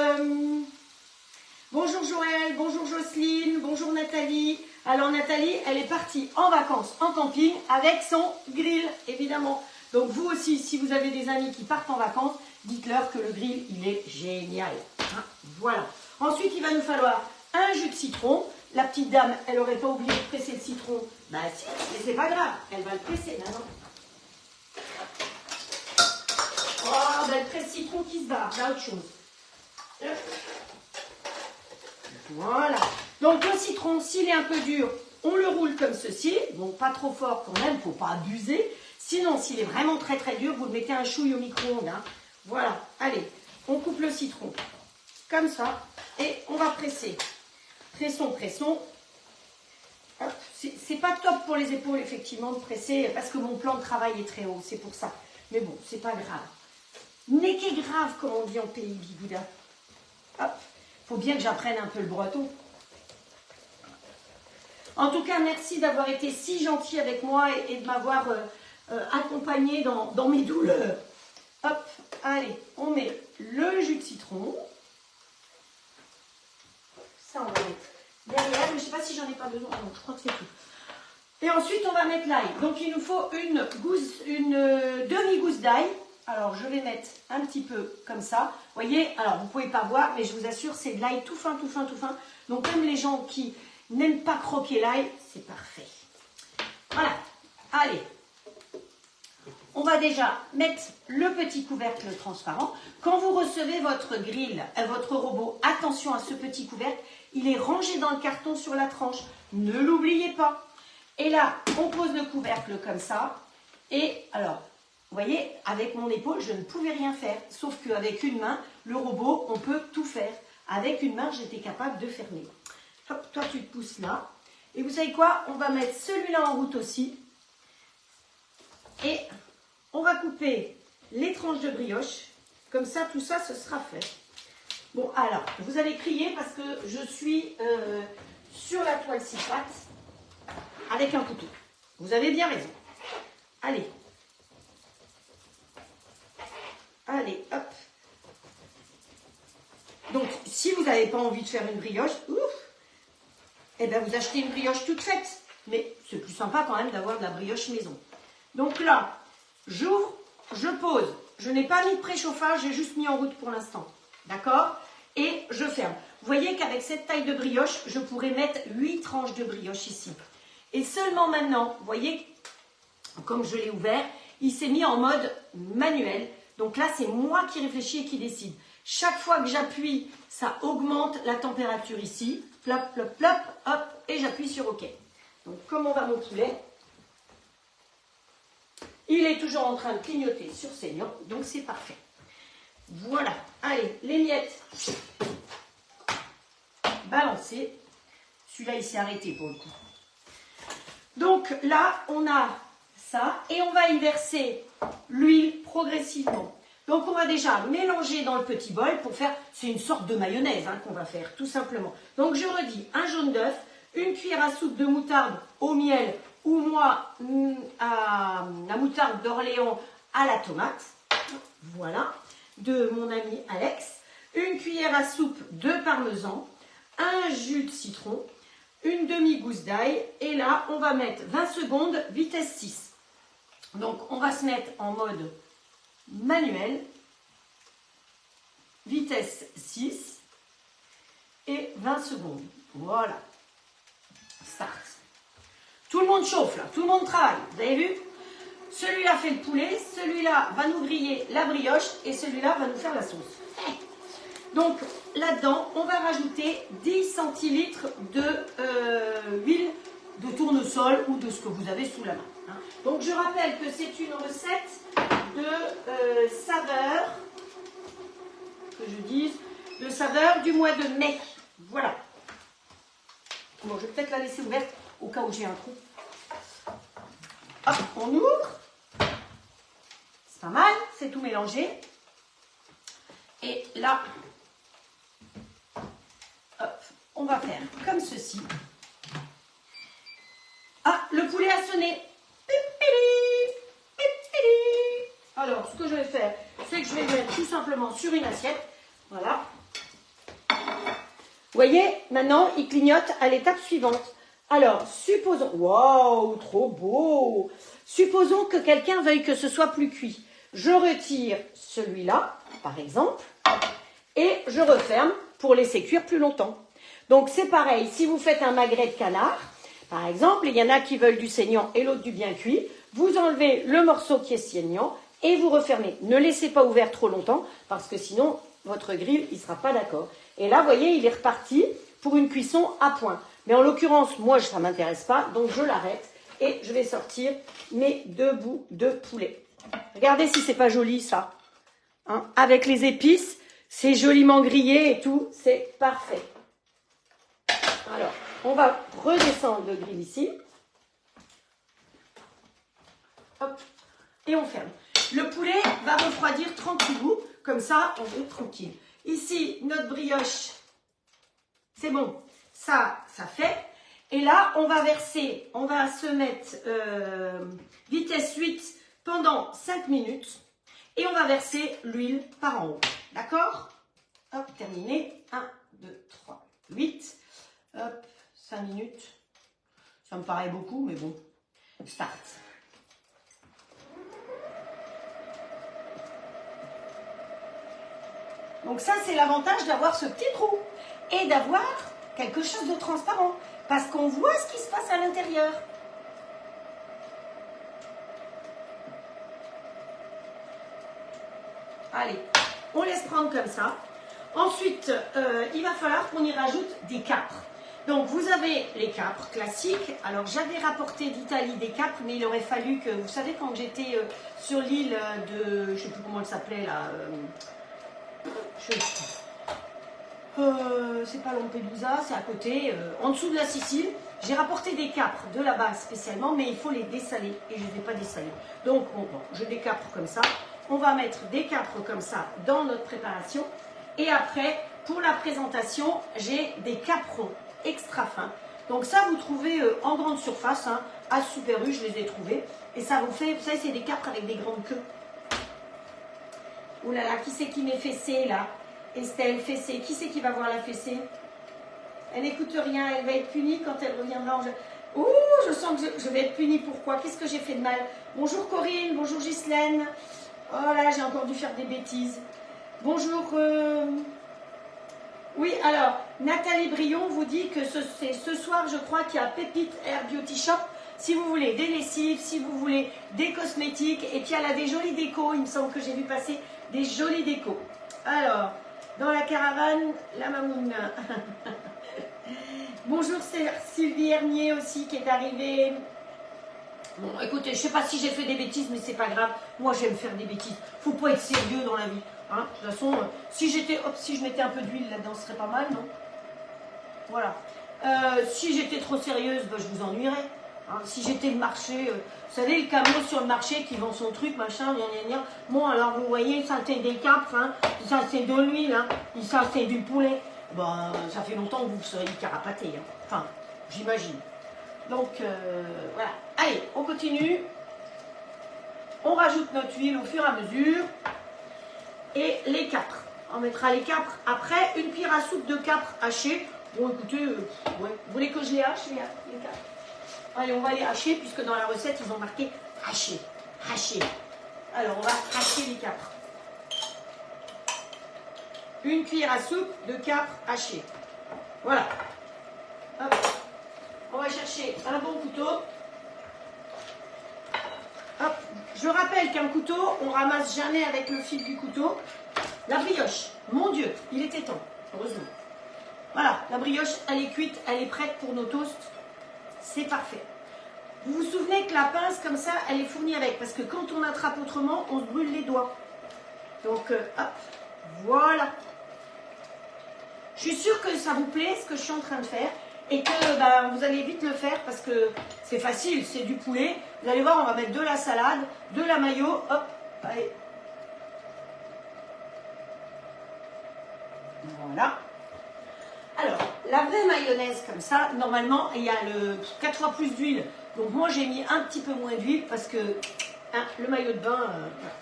Bonjour Joël, bonjour Jocelyne, bonjour Nathalie. Alors Nathalie, elle est partie en vacances en camping avec son grill, évidemment. Donc vous aussi, si vous avez des amis qui partent en vacances, dites-leur que le grill, il est génial. Hein, voilà. Ensuite, il va nous falloir un jus de citron. La petite dame, elle n'aurait pas oublié de presser le citron. Bah si, mais c'est pas grave, elle va le presser maintenant. Oh, ben le presse-citron qui se barre, là autre chose. Voilà. Donc le citron, s'il est un peu dur, on le roule comme ceci. Donc pas trop fort quand même, il ne faut pas abuser. Sinon, s'il est vraiment très très dur, vous le mettez un chouille au micro-ondes. Hein. Voilà, allez, on coupe le citron comme ça et on va presser. Pressons, pressons. C'est pas top pour les épaules, effectivement, de presser parce que mon plan de travail est très haut, c'est pour ça. Mais bon, c'est pas grave. N'est qu'est grave, comme on dit en pays Bigouda. Hop, faut bien que j'apprenne un peu le breton. En tout cas, merci d'avoir été si gentil avec moi et de m'avoir accompagné dans mes douleurs. Hop, allez, on met le jus de citron. Ça, on va mettre derrière, mais je ne sais pas si j'en ai pas besoin. Non, je crois que c'est tout. Et ensuite, on va mettre l'ail. Donc, il nous faut une demi-gousse d'ail. Alors, je vais mettre un petit peu comme ça. Vous voyez, alors, vous ne pouvez pas voir, mais je vous assure, c'est de l'ail tout fin, tout fin, tout fin. Donc, même les gens qui n'aiment pas croquer l'ail, c'est parfait. Voilà. Allez. On va déjà mettre le petit couvercle transparent. Quand vous recevez votre grille, votre robot, attention à ce petit couvercle. Il est rangé dans le carton sur la tranche. Ne l'oubliez pas. Et là, on pose le couvercle comme ça. Et alors, vous voyez, avec mon épaule, je ne pouvais rien faire. Sauf qu'avec une main, le robot, on peut tout faire. Avec une main, j'étais capable de fermer. Hop, toi, tu te pousses là. Et vous savez quoi? On va mettre celui-là en route aussi. Et on va couper les tranches de brioche. Comme ça, tout ça, ce sera fait. Bon, alors, vous allez crier parce que je suis sur la toile 6 pattes avec un couteau. Vous avez bien raison. Allez. Allez, hop. Donc, si vous n'avez pas envie de faire une brioche, ouf, eh bien, vous achetez une brioche toute faite. Mais c'est plus sympa quand même d'avoir de la brioche maison. Donc là, j'ouvre, je pose. Je n'ai pas mis de préchauffage, j'ai juste mis en route pour l'instant. D'accord? Et je ferme. Vous voyez qu'avec cette taille de brioche, je pourrais mettre 8 tranches de brioche ici. Et seulement maintenant, vous voyez, comme je l'ai ouvert, il s'est mis en mode manuel. Donc là, c'est moi qui réfléchis et qui décide. Chaque fois que j'appuie, ça augmente la température ici. Plop, plop, plop, hop, et j'appuie sur OK. Donc, comment va mon poulet? Il est toujours en train de clignoter sur saignant, donc c'est parfait. Voilà, allez, les miettes balancées. Celui-là, il s'est arrêté pour le coup. Donc là, on a ça et on va y verser l'huile progressivement. Donc, on va déjà mélanger dans le petit bol pour faire, c'est une sorte de mayonnaise qu'on va faire, tout simplement. Donc, je redis, un jaune d'œuf, une cuillère à soupe de moutarde au miel ou moi, à la moutarde d'Orléans à la tomate. Voilà, de mon ami Alex. Une cuillère à soupe de parmesan, un jus de citron, une demi-gousse d'ail. Et là, on va mettre 20 secondes, vitesse 6. Donc, on va se mettre en mode manuel, vitesse 6 et 20 secondes. Voilà. Start. Tout le monde chauffe là, tout le monde travaille. Vous avez vu? Celui-là fait le poulet, celui-là va nous griller la brioche et celui-là va nous faire la sauce. Donc là-dedans, on va rajouter 10 centilitres de huile de tournesol ou de ce que vous avez sous la main. Donc je rappelle que c'est une recette de saveur, que je dise, de saveur du mois de mai. Voilà. Bon, je vais peut-être la laisser ouverte au cas où j'ai un trou. Hop, on ouvre. C'est pas mal, c'est tout mélangé. Et là, hop, on va faire comme ceci. Ah, le poulet a sonné. Alors, ce que je vais faire, c'est que je vais le mettre tout simplement sur une assiette. Voilà. Vous voyez, maintenant, il clignote à l'étape suivante. Alors, supposons... Waouh, trop beau! Supposons que quelqu'un veuille que ce soit plus cuit. Je retire celui-là, par exemple, et je referme pour laisser cuire plus longtemps. Donc, c'est pareil. Si vous faites un magret de canard, par exemple, il y en a qui veulent du saignant et l'autre du bien cuit, vous enlevez le morceau qui est saignant et vous refermez. Ne laissez pas ouvert trop longtemps parce que sinon, votre grill, il ne sera pas d'accord. Et là, vous voyez, il est reparti pour une cuisson à point. Mais en l'occurrence, moi, ça ne m'intéresse pas, donc je l'arrête et je vais sortir mes 2 bouts de poulet. Regardez si c'est pas joli, ça. hein, avec les épices. C'est joliment grillé et tout, c'est parfait. Alors, on va redescendre le grill ici. Hop, et on ferme. Le poulet va refroidir tranquillou, comme ça on est tranquille. Ici, notre brioche, c'est bon, ça fait. Et là, on va verser, on va se mettre vitesse 8 pendant 5 minutes. Et on va verser l'huile par en haut. D'accord? Hop, terminé. 1, 2, 3, 8. Hop, 5 minutes. Ça me paraît beaucoup, mais bon. Start. Donc ça, c'est l'avantage d'avoir ce petit trou. Et d'avoir quelque chose de transparent. Parce qu'on voit ce qui se passe à l'intérieur. Allez, on laisse prendre comme ça. Ensuite, il va falloir qu'on y rajoute des capres. Donc, vous avez les capres classiques. Alors, j'avais rapporté d'Italie des capres, mais il aurait fallu que... Vous savez, quand j'étais sur l'île de... Je ne sais plus comment elle s'appelait, là. C'est pas Lampedusa, c'est à côté, en dessous de la Sicile. J'ai rapporté des capres de là-bas spécialement, mais il faut les dessaler. Et je ne les ai pas dessalés. Donc, bon, je décapre comme ça. On va mettre des capres comme ça dans notre préparation. Et après, pour la présentation, j'ai des caprons extra fins. Donc ça, vous trouvez en grande surface, hein, à Super U, je les ai trouvés. Et ça vous fait, vous savez, c'est des capres avec des grandes queues. Ouh là là, qui c'est qui met fessée là? Estelle, fessée. Qui c'est qui va voir la fessée? Elle n'écoute rien, elle va être punie quand elle reviendra en jeu. Ouh, je sens que je vais être punie. Pourquoi? Qu'est-ce que j'ai fait de mal? Bonjour Corinne, bonjour Ghislaine. Oh là, j'ai encore dû faire des bêtises. Bonjour. Oui, alors, Nathalie Brion vous dit que c'est ce soir, je crois, qu'il y a Pépite Air Beauty Shop. Si vous voulez des lessives, si vous voulez des cosmétiques. Et puis, elle a des jolies décos. Il me semble que j'ai vu passer des jolies décos. Alors, dans la caravane, la mamoune. Bonjour, c'est Sylvie Hernier aussi qui est arrivée. Bon, écoutez, je ne sais pas si j'ai fait des bêtises, mais c'est pas grave. Moi, j'aime faire des bêtises. Faut pas être sérieux dans la vie. Hein. De toute façon, si je mettais un peu d'huile là-dedans, ce serait pas mal, non? Voilà. Si j'étais trop sérieuse, ben, je vous ennuierais. Hein. Si j'étais le marché, vous savez, le camion sur le marché qui vend son truc, machin, gna gna gna. Bon, alors vous voyez, ça c'est des capres, hein. Ça c'est de l'huile, hein. Ça c'est du poulet. Ben, ça fait longtemps que vous seriez carapaté. Hein. Enfin, j'imagine. Donc, voilà. Allez, on continue. On rajoute notre huile au fur et à mesure. Et les capres. On mettra les capres après. Une cuillère à soupe de capres hachés. Bon, écoutez, ouais. Vous voulez que je les hache, les capres? Allez, on va les hacher, puisque dans la recette, ils ont marqué hacher. Hacher. Alors, on va hacher les capres. Une cuillère à soupe de capres hachés. Voilà. Hop. On va chercher un bon couteau. Hop. Je rappelle qu'un couteau, on ramasse jamais avec le fil du couteau. La brioche, mon Dieu, il était temps, heureusement. Voilà, la brioche, elle est cuite, elle est prête pour nos toasts. C'est parfait. Vous vous souvenez que la pince, comme ça, elle est fournie avec. Parce que quand on attrape autrement, on se brûle les doigts. Donc, hop, voilà. Je suis sûre que ça vous plaît, ce que je suis en train de faire. Et que bah, vous allez vite le faire parce que c'est facile, c'est du poulet. Vous allez voir, on va mettre de la salade, de la mayo, hop, allez. Voilà. Alors, la vraie mayonnaise comme ça, normalement, il y a 4 fois plus d'huile. Donc moi, j'ai mis un petit peu moins d'huile parce que hein, le maillot de bain... voilà.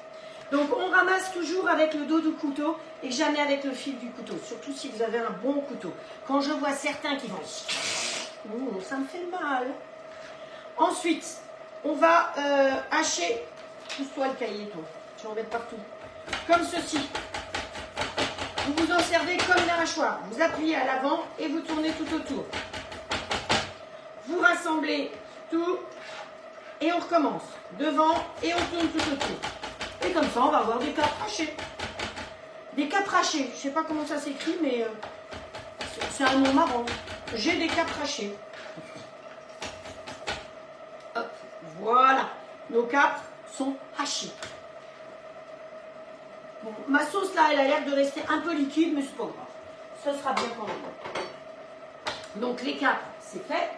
Donc on ramasse toujours avec le dos du couteau et jamais avec le fil du couteau. Surtout si vous avez un bon couteau. Quand je vois certains qui vont... ça me fait mal. Ensuite, on va hacher... Pousse-toi le cahier, toi. Tu en mets partout. Comme ceci. Vous vous en servez comme d'un hachoir. Vous appuyez à l'avant et vous tournez tout autour. Vous rassemblez tout et on recommence. Devant et on tourne tout autour. Et comme ça, on va avoir des capres hachés. Des capres hachés. Je ne sais pas comment ça s'écrit, mais c'est un mot marrant. J'ai des capres hachés. Hop, voilà. Nos capres sont hachés. Bon, ma sauce là, elle a l'air de rester un peu liquide, mais c'est pas grave. Ça sera bien quand même. Donc les capres, c'est fait.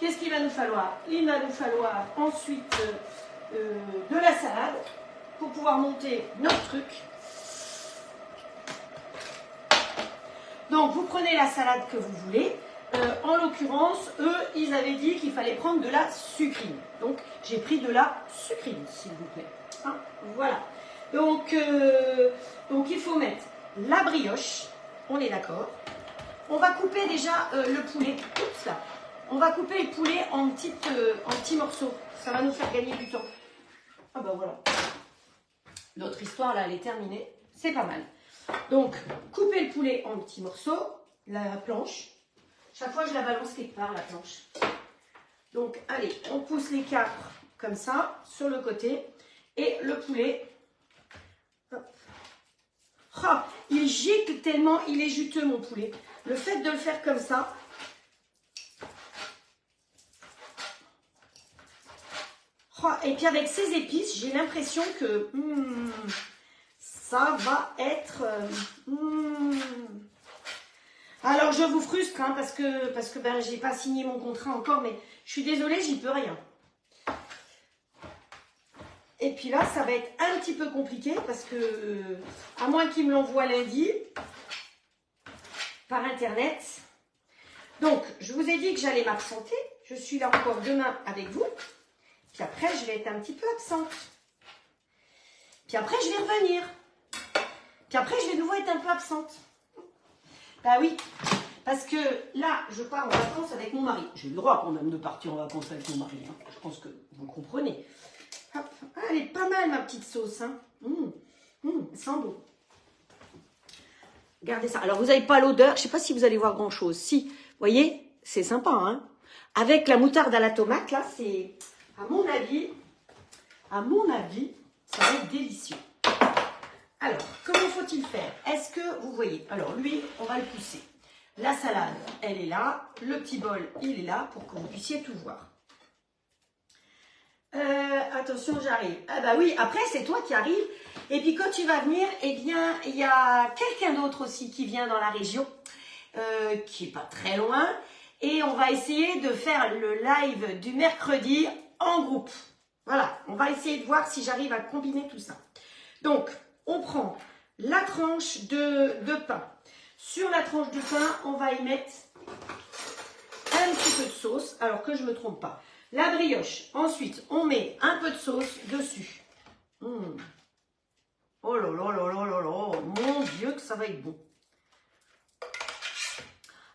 Qu'est-ce qu'il va nous falloir? Il va nous falloir ensuite de la salade pour pouvoir monter notre truc. Donc vous prenez la salade que vous voulez. En l'occurrence, eux, ils avaient dit qu'il fallait prendre de la sucrine. Donc j'ai pris de la sucrine, s'il vous plaît. Hein, voilà. Donc il faut mettre la brioche. On est d'accord. On va couper déjà le poulet. Oups là. On va couper le poulet en petits morceaux. Ça va nous faire gagner du temps. Ah ben voilà. Notre histoire là, elle est terminée. C'est pas mal. Donc, coupez le poulet en petits morceaux. La planche. Chaque fois, je la balance quelque part, la planche. Donc, allez, on pousse les capres comme ça, sur le côté. Et le poulet. Hop. Oh, il gicle tellement, il est juteux, mon poulet. Le fait de le faire comme ça. Oh, et puis avec ces épices, j'ai l'impression que ça va être... Alors je vous frustre hein, parce que ben, j'ai pas signé mon contrat encore, mais je suis désolée, j'y peux rien. Et puis là, ça va être un petit peu compliqué parce que, à moins qu'il me l'envoie lundi, par internet. Donc, je vous ai dit que j'allais m'absenter. Je suis là encore demain avec vous. Puis après, je vais être un petit peu absente. Puis après, je vais revenir. Puis après, je vais de nouveau être un peu absente. Bah oui, parce que là, je pars en vacances avec mon mari. J'ai le droit quand même de partir en vacances avec mon mari. Hein. Je pense que vous le comprenez. Hop. Ah, elle est pas mal, ma petite sauce. Hein. Elle sent bon. Regardez ça. Alors, vous n'avez pas l'odeur. Je ne sais pas si vous allez voir grand-chose. Si, vous voyez, c'est sympa. Hein. Avec la moutarde à la tomate, là, c'est... À mon avis, ça va être délicieux. Alors, comment faut-il faire? Est-ce que vous voyez? Alors, lui, on va le pousser. La salade, elle est là. Le petit bol, il est là pour que vous puissiez tout voir. Attention, j'arrive. Ah bah oui, après, c'est toi qui arrives. Et puis, quand tu vas venir, eh bien, il y a quelqu'un d'autre aussi qui vient dans la région, qui n'est pas très loin. Et on va essayer de faire le live du mercredi en groupe. Voilà, on va essayer de voir si j'arrive à combiner tout ça. Donc, on prend la tranche de pain. Sur la tranche de pain, on va y mettre un petit peu de sauce, alors que je ne me trompe pas. La brioche. Ensuite, on met un peu de sauce dessus. Oh là là là là là là, mon Dieu que ça va être bon.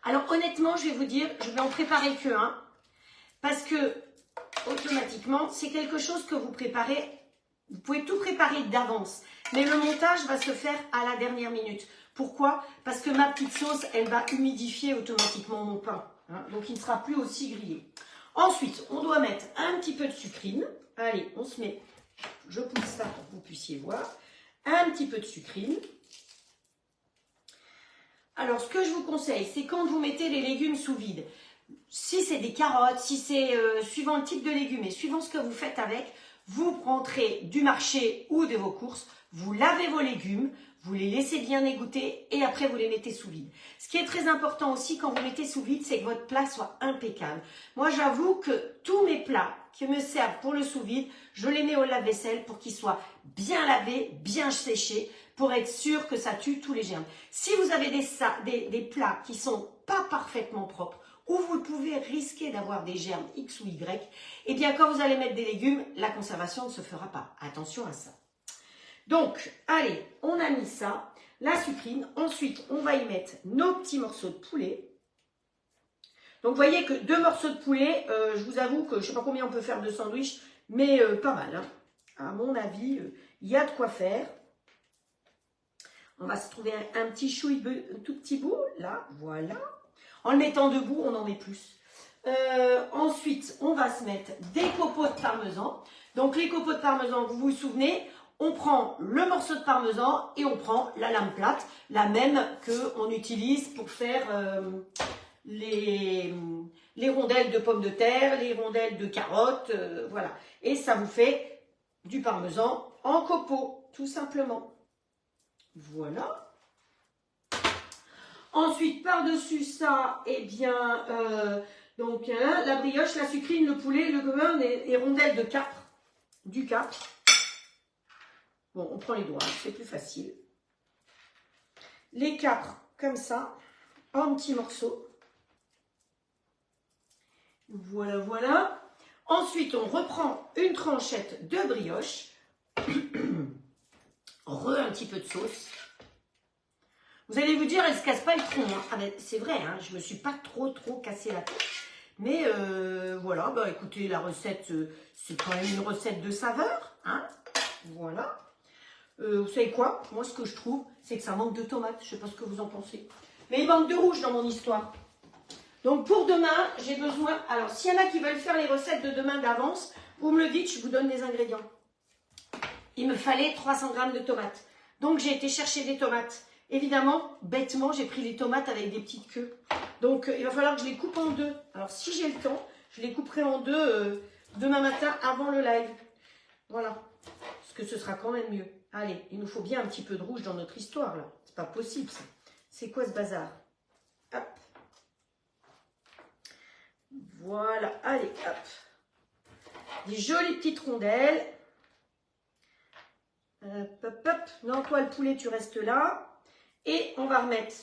Alors honnêtement, je vais vous dire, je vais en préparer que un, parce que automatiquement, c'est quelque chose que vous préparez, vous pouvez tout préparer d'avance, mais le montage va se faire à la dernière minute. Pourquoi? Parce que ma petite sauce, elle va humidifier automatiquement mon pain, hein, donc il ne sera plus aussi grillé. Ensuite, on doit mettre un petit peu de sucrine. Allez, on se met, je pousse ça pour que vous puissiez voir, un petit peu de sucrine. Alors, ce que je vous conseille, c'est quand vous mettez les légumes sous vide, si c'est des carottes, si c'est suivant le type de légumes et suivant ce que vous faites avec, vous rentrez du marché ou de vos courses, vous lavez vos légumes, vous les laissez bien égoutter et après vous les mettez sous vide. Ce qui est très important aussi quand vous mettez sous vide, c'est que votre plat soit impeccable. Moi, j'avoue que tous mes plats qui me servent pour le sous vide, je les mets au lave-vaisselle pour qu'ils soient bien lavés, bien séchés, pour être sûr que ça tue tous les germes. Si vous avez des plats qui sont pas parfaitement propres, où vous pouvez risquer d'avoir des germes X ou Y, eh bien quand vous allez mettre des légumes, la conservation ne se fera pas. Attention à ça. Donc, allez, on a mis ça, la sucrine. Ensuite, on va y mettre nos petits morceaux de poulet. Donc, vous voyez que 2 morceaux de poulet, je vous avoue que je ne sais pas combien on peut faire de sandwich, mais pas mal. Hein. À mon avis, il y a de quoi faire. On va se trouver un petit chouï, un tout petit bout, là, voilà. En le mettant debout, on en met plus. Ensuite, on va se mettre des copeaux de parmesan. Donc, les copeaux de parmesan, vous vous souvenez, on prend le morceau de parmesan et on prend la lame plate, la même qu'on utilise pour faire les rondelles de pommes de terre, les rondelles de carottes, voilà. Et ça vous fait du parmesan en copeaux. tout simplement. Voilà. Ensuite, par-dessus ça, eh bien, donc la brioche, la sucrine, le poulet, le gommeur et rondelles de capre. Du capre. Bon, on prend les doigts, c'est plus facile. Les capres, comme ça, en petits morceaux. Voilà, voilà. Ensuite, on reprend une tranchette de brioche. Un petit peu de sauce. Vous allez vous dire, elle ne se casse pas le tronc. Hein. Ah ben, c'est vrai, hein, je ne me suis pas trop cassé la tête. Mais voilà, bah, écoutez, la recette, c'est quand même une recette de saveur. Hein. Voilà. Vous savez quoi? Moi, ce que je trouve, c'est que ça manque de tomates. Je ne sais pas ce que vous en pensez. Mais il manque de rouge dans mon histoire. Donc, pour demain, j'ai besoin... Alors, s'il y en a qui veulent faire les recettes de demain d'avance, vous me le dites, je vous donne les ingrédients. Il me fallait 300 g de tomates. Donc, j'ai été chercher des tomates. Évidemment, bêtement, j'ai pris les tomates avec des petites queues. Donc, il va falloir que je les coupe en deux. Alors, si j'ai le temps, je les couperai en deux demain matin avant le live. Voilà. Parce que ce sera quand même mieux. Allez, il nous faut bien un petit peu de rouge dans notre histoire, là. C'est pas possible, ça. C'est quoi ce bazar? Hop. Voilà. Allez, hop. Des jolies petites rondelles. Hop, hop, hop. Non, toi, le poulet, tu restes là. Et on va remettre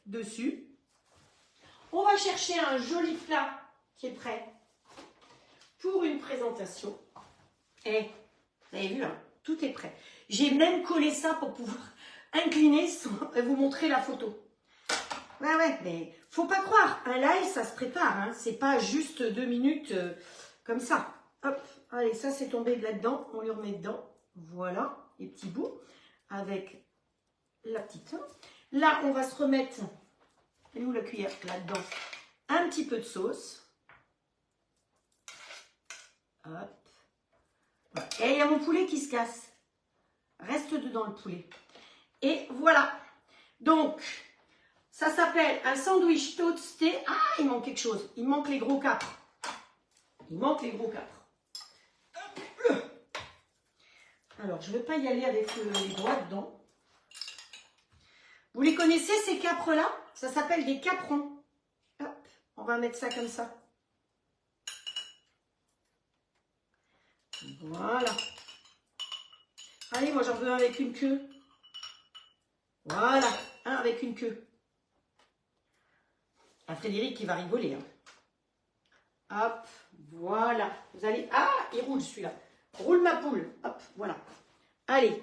dessus. On va chercher un joli plat qui est prêt pour une présentation. Et vous avez vu, hein, tout est prêt. J'ai même collé ça pour pouvoir incliner et vous montrer la photo. Ouais, mais faut pas croire. Un live, ça se prépare. Hein, c'est pas juste 2 minutes comme ça. Hop, allez, ça c'est tombé là-dedans. On lui remet dedans. Voilà, les petits bouts avec la petite. Là, on va se remettre, elle est où la cuillère? Là-dedans, un petit peu de sauce. Hop. Voilà. Et il y a mon poulet qui se casse. Reste dedans le poulet. Et voilà. Donc, ça s'appelle un sandwich toasté. Ah, il manque quelque chose. Il manque les gros capres. Il manque les gros capres. Hop. Alors, je ne vais pas y aller avec les doigts dedans. Vous les connaissez, ces capres-là? Ça s'appelle des caprons. Hop, on va mettre ça comme ça. Voilà. Allez, moi j'en veux un avec une queue. Voilà, un avec une queue. Un Frédéric qui va rigoler. Hein. Hop, voilà. Vous allez... Ah, il roule celui-là. Roule ma poule. Hop, voilà. Allez.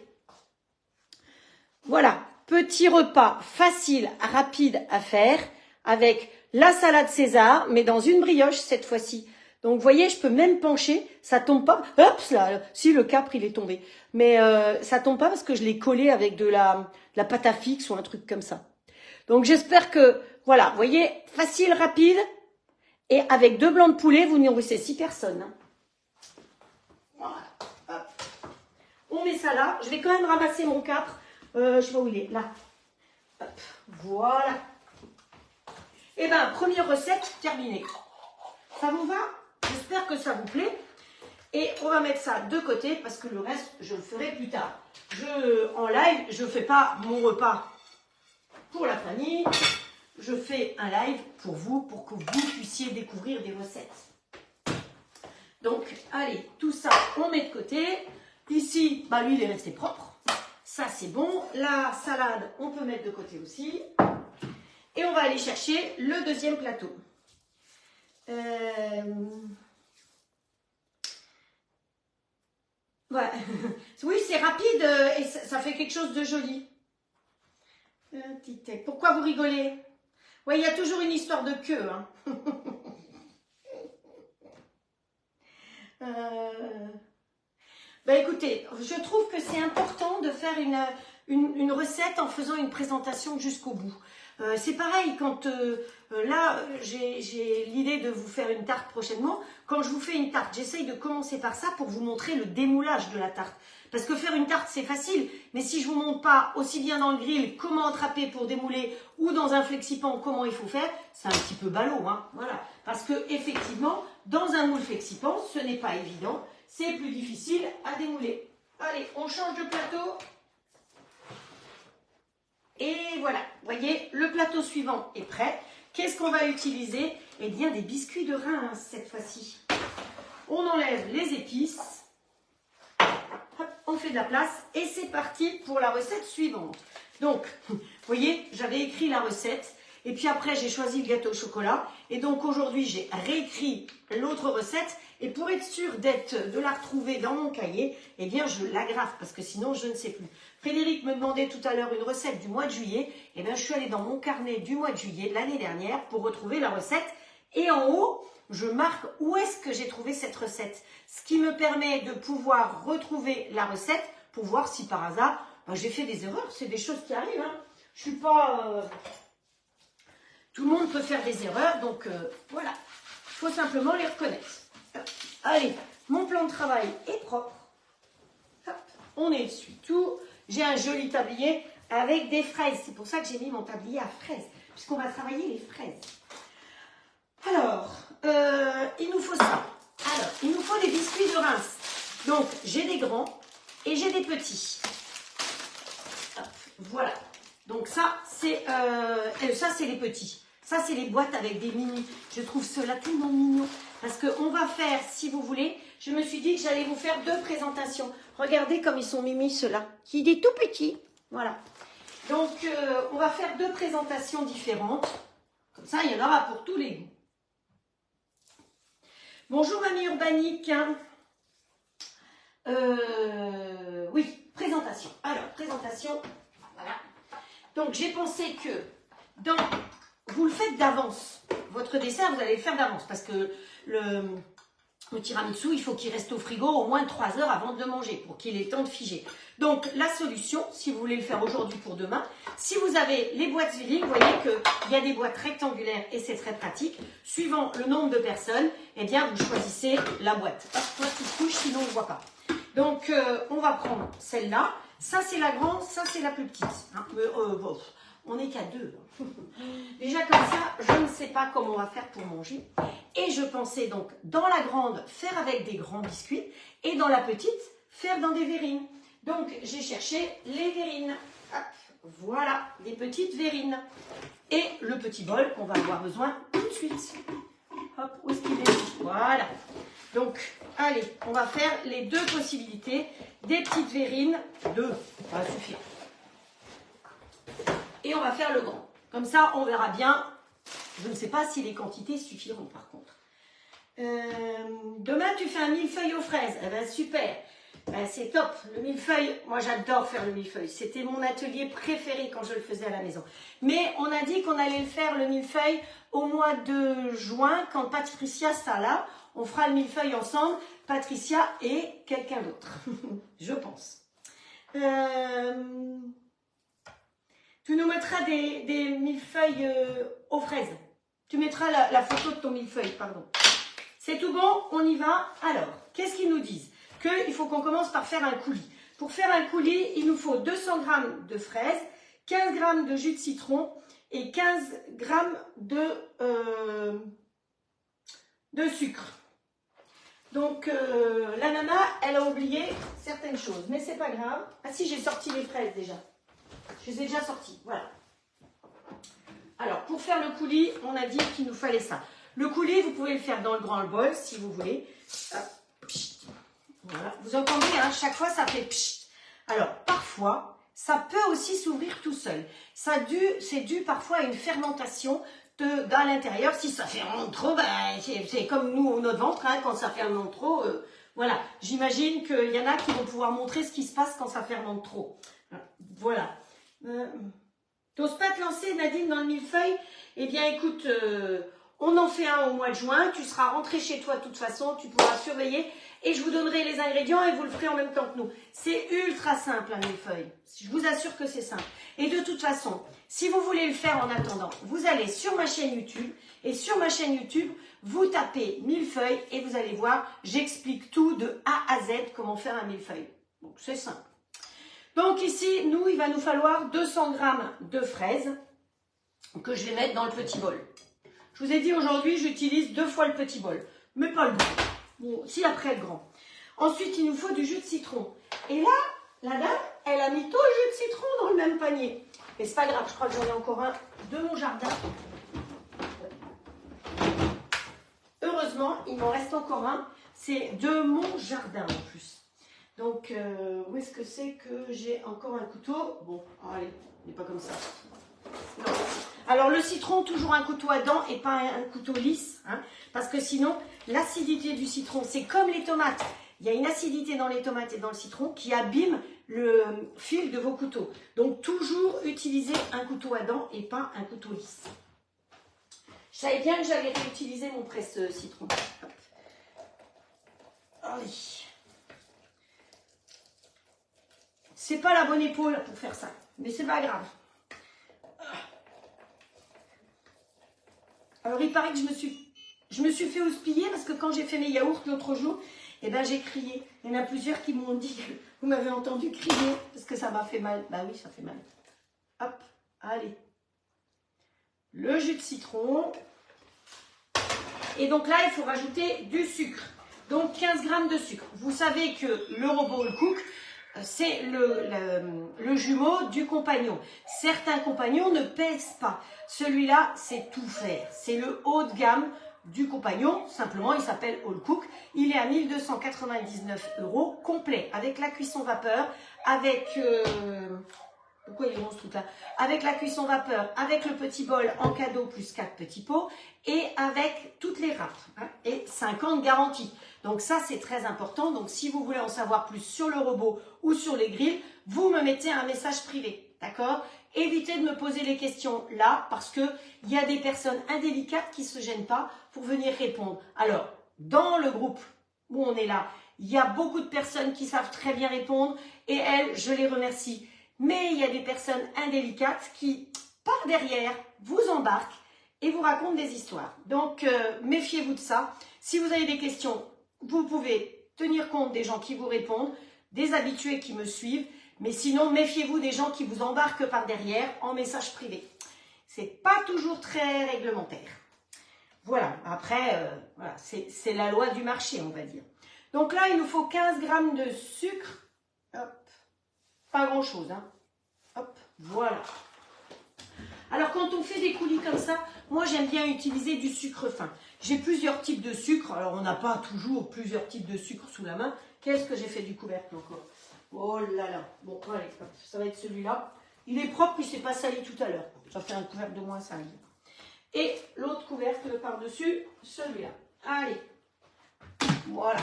Voilà. Petit repas facile, rapide à faire avec la salade César, mais dans une brioche cette fois-ci. Donc, vous voyez, je peux même pencher, ça tombe pas. Hop, là, si le capre, il est tombé. Mais ça tombe pas parce que je l'ai collé avec de la pâte à fixe ou un truc comme ça. Donc, j'espère que, voilà, vous voyez, facile, rapide. Et avec 2 blancs de poulet, vous nourrissez 6 personnes. Hein. Voilà. Hop. On met ça là. Je vais quand même ramasser mon capre. Je sais pas où il est, là. Hop, voilà. Et bien, première recette terminée. Ça vous va? J'espère que ça vous plaît. Et on va mettre ça de côté parce que le reste, je le ferai plus tard. En live, je ne fais pas mon repas pour la famille. Je fais un live pour vous, pour que vous puissiez découvrir des recettes. Donc, allez, tout ça, on met de côté. Ici, bah, lui, il est resté propre. Ça, c'est bon. La salade, on peut mettre de côté aussi. Et on va aller chercher le deuxième plateau. Ouais. Oui, c'est rapide et ça fait quelque chose de joli. Pourquoi vous rigolez? Oui, il y a toujours une histoire de queue. Hein. Ben écoutez, je trouve que c'est important de faire une recette en faisant une présentation jusqu'au bout. C'est pareil quand là j'ai l'idée de vous faire une tarte prochainement. Quand je vous fais une tarte, j'essaye de commencer par ça pour vous montrer le démoulage de la tarte. Parce que faire une tarte c'est facile, mais si je vous montre pas aussi bien dans le grill comment attraper pour démouler ou dans un flexipan comment il faut faire, c'est un petit peu ballot, hein. Voilà. Parce que effectivement, dans un moule flexipan, ce n'est pas évident, c'est plus difficile à démouler. Allez, on change de plateau. Et voilà, vous voyez, le plateau suivant est prêt. Qu'est-ce qu'on va utiliser? Eh bien, des biscuits de Reims cette fois-ci. On enlève les épices. Hop, on fait de la place. Et c'est parti pour la recette suivante. Donc, vous voyez, j'avais écrit la recette. Et puis après, j'ai choisi le gâteau au chocolat. Et donc aujourd'hui, j'ai réécrit l'autre recette. Et pour être sûre de la retrouver dans mon cahier, eh bien, je l'agrafe parce que sinon, je ne sais plus. Frédéric me demandait tout à l'heure une recette du mois de juillet. Eh bien, je suis allée dans mon carnet du mois de juillet de l'année dernière pour retrouver la recette. Et en haut, je marque où est-ce que j'ai trouvé cette recette. Ce qui me permet de pouvoir retrouver la recette pour voir si par hasard, j'ai fait des erreurs. C'est des choses qui arrivent. Hein. Je suis pas... Tout le monde peut faire des erreurs, donc voilà. Il faut simplement les reconnaître. Allez, mon plan de travail est propre. Hop, on est dessus tout. J'ai un joli tablier avec des fraises. C'est pour ça que j'ai mis mon tablier à fraises, puisqu'on va travailler les fraises. Alors, il nous faut ça. Alors, il nous faut des biscuits de Reims. Donc, j'ai des grands et j'ai des petits. Hop, voilà. Donc ça, c'est les petits. Ça, c'est les boîtes avec des mini. Je trouve cela tellement mignon. Parce qu'on va faire, si vous voulez, je me suis dit que j'allais vous faire 2 présentations. Regardez comme ils sont mimi, ceux-là. Qui est tout petit. Voilà. Donc, on va faire 2 présentations différentes. Comme ça, il y en aura pour tous les goûts. Bonjour, Mamie Urbanique. Oui, présentation. Alors, présentation. Voilà. Donc, j'ai pensé que vous le faites d'avance. Votre dessert, vous allez le faire d'avance parce que le tiramisu, il faut qu'il reste au frigo au moins 3 heures avant de le manger pour qu'il ait le temps de figer. Donc, la solution, si vous voulez le faire aujourd'hui pour demain, si vous avez les boîtes Zwilling, vous voyez qu'il y a des boîtes rectangulaires et c'est très pratique. Suivant le nombre de personnes, eh bien, vous choisissez la boîte. Hop, toi, tu te couches, sinon on ne voit pas. Donc, on va prendre celle-là. Ça, c'est la grande, ça, c'est la plus petite. Hein. On n'est qu'à 2. Déjà comme ça, je ne sais pas comment on va faire pour manger. Et je pensais donc dans la grande faire avec des grands biscuits et dans la petite faire dans des verrines. Donc j'ai cherché les verrines. Hop, voilà, des petites verrines. Et le petit bol qu'on va avoir besoin tout de suite. Hop, où est-ce qu'il est? Voilà. Donc, allez, on va faire les 2 possibilités. Des petites verrines, 2, ça va suffire. Et on va faire le grand. Comme ça, on verra bien. Je ne sais pas si les quantités suffiront par contre. Demain, tu fais un millefeuille aux fraises. Eh ben, super. Ben, c'est top. Le millefeuille, moi j'adore faire le millefeuille. C'était mon atelier préféré quand je le faisais à la maison. Mais on a dit qu'on allait le faire, le millefeuille, au mois de juin, quand Patricia sera là. On fera le millefeuille ensemble, Patricia et quelqu'un d'autre. Je pense. Tu nous mettras des millefeuilles aux fraises. Tu mettras la photo de ton millefeuille, pardon. C'est tout bon, on y va. Alors, qu'est-ce qu'ils nous disent? Qu'il faut qu'on commence par faire un coulis. Pour faire un coulis, il nous faut 200 g de fraises, 15 g de jus de citron et 15 g de sucre. Donc, la nana, elle a oublié certaines choses, mais c'est pas grave. Ah si, j'ai sorti les fraises déjà. Je les ai déjà sorties, voilà. Alors, pour faire le coulis, on a dit qu'il nous fallait ça. Le coulis, vous pouvez le faire dans le grand bol, si vous voulez. Voilà. Vous entendez, hein, chaque fois, ça fait pchit. Alors, parfois, ça peut aussi s'ouvrir tout seul. C'est dû parfois à une fermentation dans l'intérieur. Si ça fermente trop, ben, c'est comme nous, notre ventre, hein, quand ça fermente trop. Voilà, j'imagine qu'il y en a qui vont pouvoir montrer ce qui se passe quand ça fermente trop. Voilà. T'oses pas te lancer, Nadine, dans le millefeuille? Eh bien, écoute, on en fait un au mois de juin. Tu seras rentré chez toi de toute façon. Tu pourras surveiller. Et je vous donnerai les ingrédients et vous le ferez en même temps que nous. C'est ultra simple, un millefeuille. Je vous assure que c'est simple. Et de toute façon, si vous voulez le faire en attendant, vous allez sur ma chaîne YouTube. Et sur ma chaîne YouTube, vous tapez millefeuille et vous allez voir, j'explique tout de A à Z comment faire un millefeuille. Donc, c'est simple. Donc ici, il va nous falloir 200 g de fraises que je vais mettre dans le petit bol. Je vous ai dit aujourd'hui, j'utilise 2 fois le petit bol, mais pas le grand. Bon, si après le grand. Ensuite, il nous faut du jus de citron. Et là, la dame, elle a mis tout le jus de citron dans le même panier. Mais c'est pas grave, je crois que j'en ai encore un de mon jardin. Heureusement, il m'en reste encore un. C'est de mon jardin en plus. Donc, où est-ce que c'est que j'ai encore un couteau? Bon, allez, il n'est pas comme ça. Non. Alors, le citron, toujours un couteau à dents et pas un couteau lisse. Hein, parce que sinon, l'acidité du citron, c'est comme les tomates. Il y a une acidité dans les tomates et dans le citron qui abîme le fil de vos couteaux. Donc, toujours utiliser un couteau à dents et pas un couteau lisse. Je savais bien que j'allais réutiliser mon presse-citron. Allez. C'est pas la bonne épaule pour faire ça, mais c'est pas grave. Alors, il paraît que je me suis fait houspiller parce que quand j'ai fait mes yaourts l'autre jour, eh ben, j'ai crié. Il y en a plusieurs qui m'ont dit que vous m'avez entendu crier parce que ça m'a fait mal. Bah oui, ça fait mal. Hop, allez. Le jus de citron. Et donc là, il faut rajouter du sucre. Donc 15 grammes de sucre. Vous savez que le robot All Cook, c'est le jumeau du compagnon. Certains compagnons ne pèsent pas. Celui-là, c'est tout faire. C'est le haut de gamme du compagnon. Simplement, il s'appelle All Cook. Il est à 1299 € complet. Avec la cuisson vapeur, avec... pourquoi il est long ce truc-là? Avec la cuisson vapeur, avec le petit bol en cadeau plus 4 petits pots et avec toutes les râpes. Hein, et 5 ans de garantie. Donc ça, c'est très important. Donc si vous voulez en savoir plus sur le robot ou sur les grilles, vous me mettez un message privé. D'accord? Évitez de me poser les questions là parce qu'il y a des personnes indélicates qui ne se gênent pas pour venir répondre. Alors, dans le groupe où on est là, il y a beaucoup de personnes qui savent très bien répondre et elles, je les remercie. Mais il y a des personnes indélicates qui, par derrière, vous embarquent et vous racontent des histoires. Donc, méfiez-vous de ça. Si vous avez des questions, vous pouvez tenir compte des gens qui vous répondent, des habitués qui me suivent. Mais sinon, méfiez-vous des gens qui vous embarquent par derrière en message privé. C'est pas toujours très réglementaire. Voilà, après, voilà, c'est la loi du marché, on va dire. Donc là, il nous faut 15 grammes de sucre. Hop. Pas grand-chose, hein. Hop, voilà. Alors, quand on fait des coulis comme ça, moi, j'aime bien utiliser du sucre fin. J'ai plusieurs types de sucre. Alors, on n'a pas toujours plusieurs types de sucre sous la main. Qu'est-ce que j'ai fait du couvercle encore? Oh là là. Bon, allez, ça va être celui-là. Il est propre, il ne s'est pas sali tout à l'heure. Ça fait un couvercle de moins 5. Et l'autre couvercle par-dessus, celui-là. Allez. Voilà.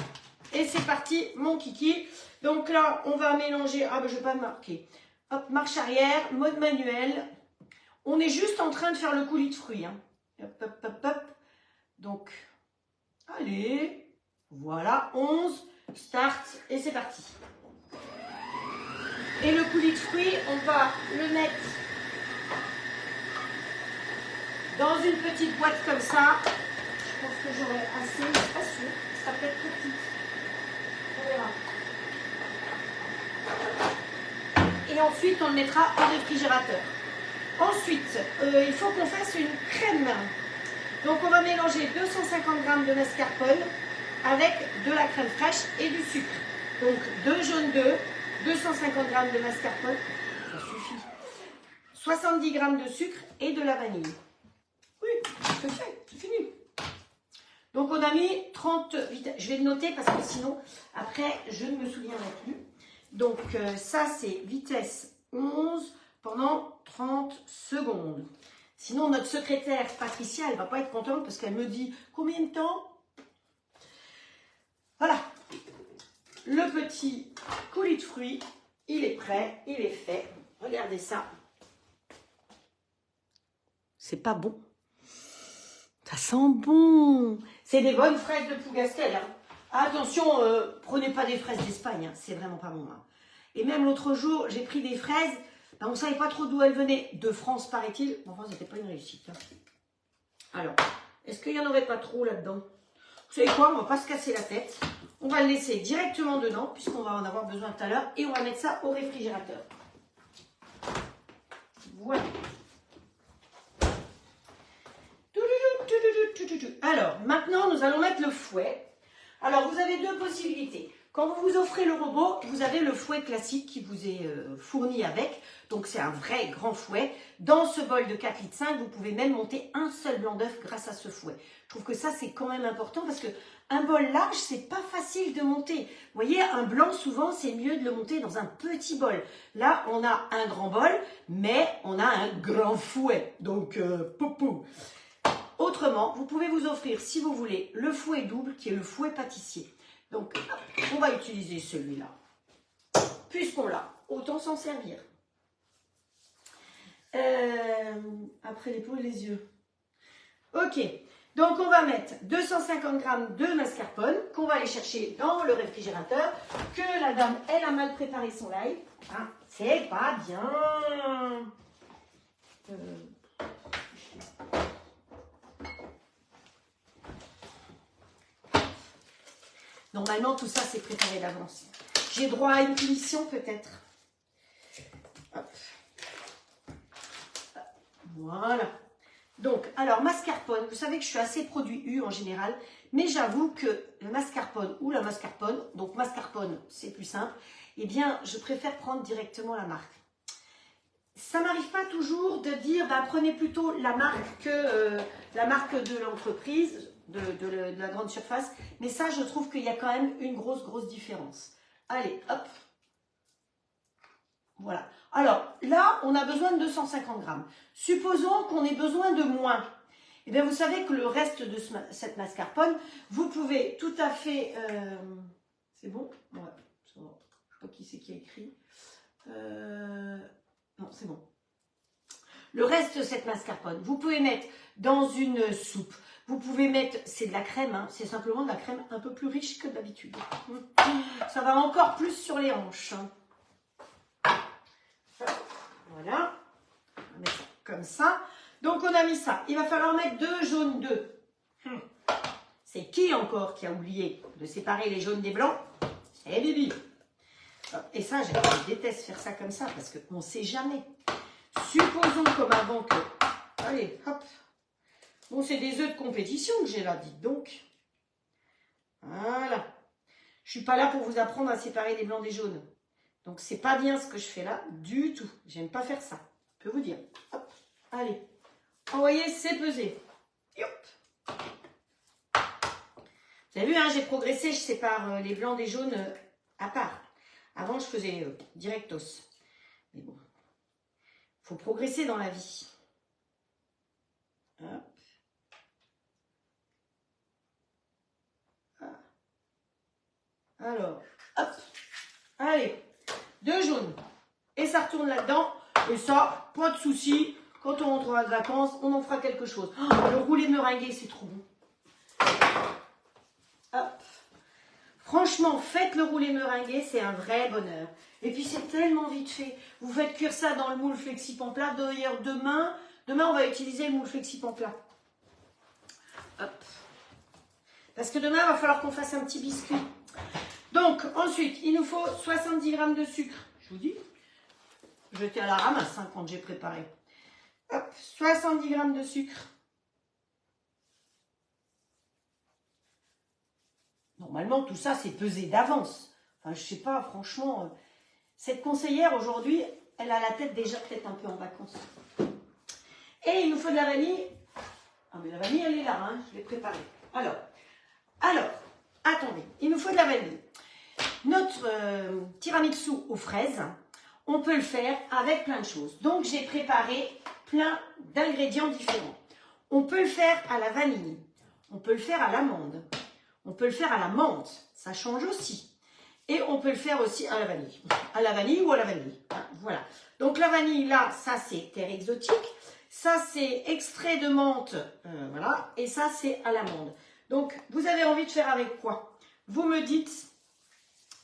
Et c'est parti, mon kiki. Donc là, on va mélanger. Ah, ben je ne vais pas le marquer. Hop, marche arrière, mode manuel. On est juste en train de faire le coulis de fruits. Hein. Hop, hop, hop, hop. Donc, allez. Voilà, 11. Start. Et c'est parti. Et le coulis de fruits, on va le mettre dans une petite boîte comme ça. Je pense que j'aurai assez. Je ne suis pas sûre. Ça peut être petit. On verra. Et ensuite, on le mettra au réfrigérateur. Ensuite, il faut qu'on fasse une crème. Donc, on va mélanger 250 g de mascarpone avec de la crème fraîche et du sucre. Donc, 2 jaunes d'œufs, 250 g de mascarpone, ça suffit. 70 g de sucre et de la vanille. Oui, c'est fait, c'est fini. Donc, on a mis 30 vitesses. Je vais le noter parce que sinon, après, je ne me souviendrai plus. Donc, ça, c'est vitesse 11 pendant 30 secondes. Sinon, notre secrétaire Patricia, elle ne va pas être contente parce qu'elle me dit combien de temps? Voilà. Le petit coulis de fruits, il est prêt, il est fait. Regardez ça. C'est pas bon. Ça sent bon. C'est des bonnes fraises de Plougastel. Hein. Attention, prenez pas des fraises d'Espagne. Hein. C'est vraiment pas bon. Hein. Et même l'autre jour, j'ai pris des fraises. Ben, on ne savait pas trop d'où elles venaient. De France, paraît-il. Enfin, c'était pas une réussite. Hein. Alors, est-ce qu'il n'y en aurait pas trop là-dedans? Vous savez quoi? On ne va pas se casser la tête. On va le laisser directement dedans, puisqu'on va en avoir besoin tout à l'heure. Et on va mettre ça au réfrigérateur. Voilà. Alors, maintenant, nous allons mettre le fouet. Alors, vous avez deux possibilités. Quand vous vous offrez le robot, vous avez le fouet classique qui vous est fourni avec. Donc, c'est un vrai grand fouet. Dans ce bol de 4,5 litres, vous pouvez même monter un seul blanc d'œuf grâce à ce fouet. Je trouve que ça, c'est quand même important parce que un bol large, c'est pas facile de monter. Vous voyez, un blanc, souvent, c'est mieux de le monter dans un petit bol. Là, on a un grand bol, mais on a un grand fouet. Donc, poupou. Autrement, vous pouvez vous offrir, si vous voulez, le fouet double, qui est le fouet pâtissier. Donc, on va utiliser celui-là. Puisqu'on l'a, autant s'en servir. Après les peaux et les yeux. Ok, donc on va mettre 250 g de mascarpone qu'on va aller chercher dans le réfrigérateur. Que la dame, elle a mal préparé son live. Hein, c'est pas bien. Normalement, tout ça, c'est préparé d'avance. J'ai droit à une punition, peut-être. Voilà. Donc, alors, mascarpone. Vous savez que je suis assez produit U en général. Mais j'avoue que le mascarpone ou la mascarpone, donc mascarpone, c'est plus simple, eh bien, je préfère prendre directement la marque. Ça m'arrive pas toujours de dire, bah, prenez plutôt la marque que la marque de l'entreprise, de la grande surface. Mais ça, je trouve qu'il y a quand même une grosse différence. Allez, hop. Voilà. Alors, là, on a besoin de 250 g. Supposons qu'on ait besoin de moins. Eh bien, vous savez que le reste de cette mascarpone, vous pouvez tout à fait... c'est bon? Ouais, c'est bon. Je ne sais pas qui c'est qui a écrit. Non, c'est bon. Le reste de cette mascarpone, vous pouvez mettre dans une soupe. Vous pouvez mettre, c'est de la crème, hein, c'est simplement de la crème un peu plus riche que d'habitude. Ça va encore plus sur les hanches. Voilà. On va mettre ça comme ça. Donc, on a mis ça. Il va falloir mettre 2 jaunes d'œufs. C'est qui encore qui a oublié de séparer les jaunes des blancs? C'est Bibi. Et ça, je déteste faire ça comme ça parce qu'on ne sait jamais. Supposons comme avant que... Allez, hop. Bon, c'est des œufs de compétition que j'ai là, dites donc. Voilà. Je ne suis pas là pour vous apprendre à séparer les blancs des jaunes. Donc, c'est pas bien ce que je fais là du tout. J'aime pas faire ça. Je peux vous dire. Hop. Allez. Envoyez, c'est pesé. Hop. Vous avez vu, hein, j'ai progressé. Je sépare les blancs des jaunes à part. Avant, je faisais directos. Mais bon. Il faut progresser dans la vie. Hop. Alors, hop. Allez. 2 jaunes. Et ça retourne là-dedans. Et ça, pas de souci. Quand on rentrera de vacances, on en fera quelque chose. Oh, le roulé meringué, c'est trop bon. Hop. Franchement, faites le roulé meringué, c'est un vrai bonheur. Et puis, c'est tellement vite fait. Vous faites cuire ça dans le moule Flexipan plat. D'ailleurs, demain, on va utiliser le moule Flexipan plat. Hop. Parce que demain, il va falloir qu'on fasse un petit biscuit. Donc, ensuite, il nous faut 70 g de sucre. Je vous dis, j'étais à la ramasse hein, quand j'ai préparé. Hop, 70 g de sucre. Normalement, tout ça, c'est pesé d'avance. Enfin, je sais pas, franchement, cette conseillère, aujourd'hui, elle a la tête déjà peut-être un peu en vacances. Et il nous faut de la vanille. Ah, mais la vanille, elle est là, hein, je l'ai préparée. Alors, attendez, il nous faut de la vanille. Notre tiramisu aux fraises, on peut le faire avec plein de choses. Donc, j'ai préparé plein d'ingrédients différents. On peut le faire à la vanille, on peut le faire à l'amande, on peut le faire à la menthe, ça change aussi. Et on peut le faire aussi à la vanille ou à la vanille. Voilà. Donc, la vanille, là, ça, c'est terre exotique. Ça, c'est extrait de menthe, voilà. Et ça, c'est à l'amande. Donc, vous avez envie de faire avec quoi? Vous me dites,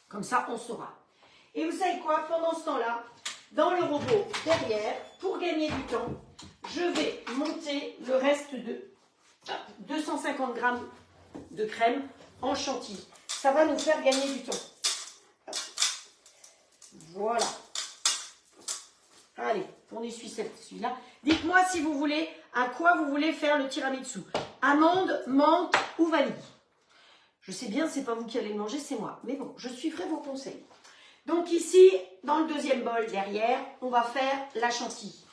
comme ça, on saura. Et vous savez quoi? Pendant ce temps-là, dans le robot derrière, pour gagner du temps, je vais monter le reste de 250 g de crème en chantilly. Ça va nous faire gagner du temps. Voilà. Allez, on essuie celui-là. Dites-moi si vous voulez, à quoi vous voulez faire le tiramisu. Amande, menthe ou vanille. Je sais bien, c'est pas vous qui allez le manger, c'est moi. Mais bon, je suivrai vos conseils. Donc ici, dans le deuxième bol derrière, on va faire la chantilly.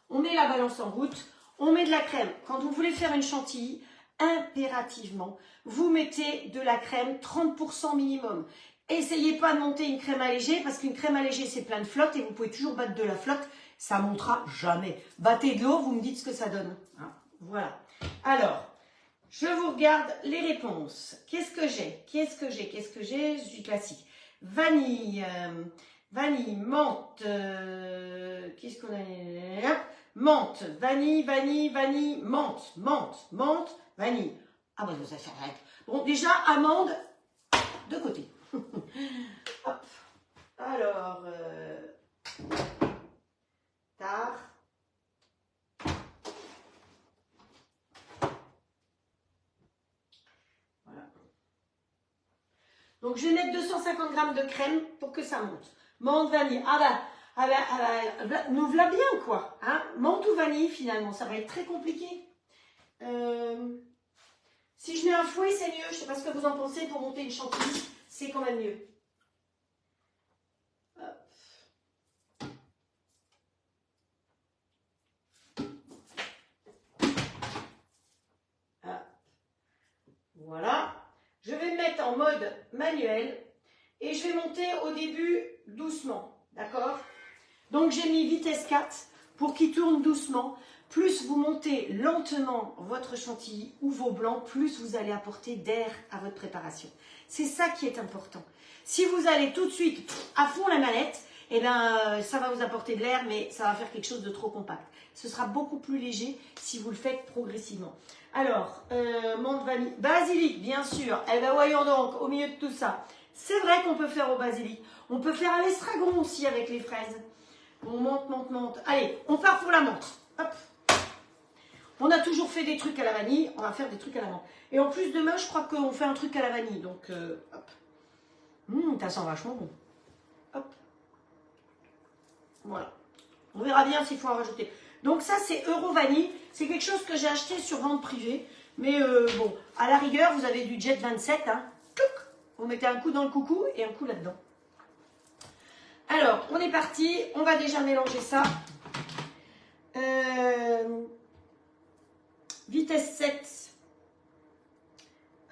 On met la balance en route, on met de la crème. Quand vous voulez faire une chantilly, impérativement, vous mettez de la crème 30% minimum. Essayez pas de monter une crème allégée parce qu'une crème allégée, c'est plein de flotte et vous pouvez toujours battre de la flotte. Ça ne montera jamais. Battez de l'eau, vous me dites ce que ça donne. Hein, voilà. Alors, je vous regarde les réponses. Qu'est-ce que j'ai? Je suis classique. Vanille, vanille, menthe. Qu'est-ce qu'on a? Menthe, vanille, menthe, vanille. Ah bah ça s'arrête. Bon, déjà, amande, de côté. Hop. Alors, tard. Voilà. Donc, je vais mettre 250 g de crème pour que ça monte. Menthe, vanille. Nous voilà bien, quoi. Hein, menthe ou vanille, finalement, ça va être très compliqué. Si je mets un fouet, c'est mieux. Je ne sais pas ce que vous en pensez pour monter une chantilly. C'est quand même mieux. Voilà. Je vais me mettre en mode manuel et je vais monter au début doucement. D'accord? Donc j'ai mis vitesse 4 pour qu'il tourne doucement. Plus vous montez lentement votre chantilly ou vos blancs, plus vous allez apporter d'air à votre préparation. C'est ça qui est important. Si vous allez tout de suite à fond la manette, eh bien, ça va vous apporter de l'air, mais ça va faire quelque chose de trop compact. Ce sera beaucoup plus léger si vous le faites progressivement. Alors, menthe, vanille, basilic, bien sûr. Eh bien, voyons donc, au milieu de tout ça. C'est vrai qu'on peut faire au basilic. On peut faire à l'estragon aussi avec les fraises. On monte. Allez, on part pour la menthe. Hop. On a toujours fait des trucs à la vanille, on va faire des trucs à la menthe. Et en plus, demain, je crois qu'on fait un truc à la vanille. Donc, hop. Ça sent vachement bon. Hop. Voilà. On verra bien s'il faut en rajouter. Donc ça, c'est Euro Vanille. C'est quelque chose que j'ai acheté sur vente privée. Mais bon, à la rigueur, vous avez du Jet 27. Hein. Vous mettez un coup dans le coucou et un coup là-dedans. Alors, on est parti. On va déjà mélanger ça. Vitesse 7.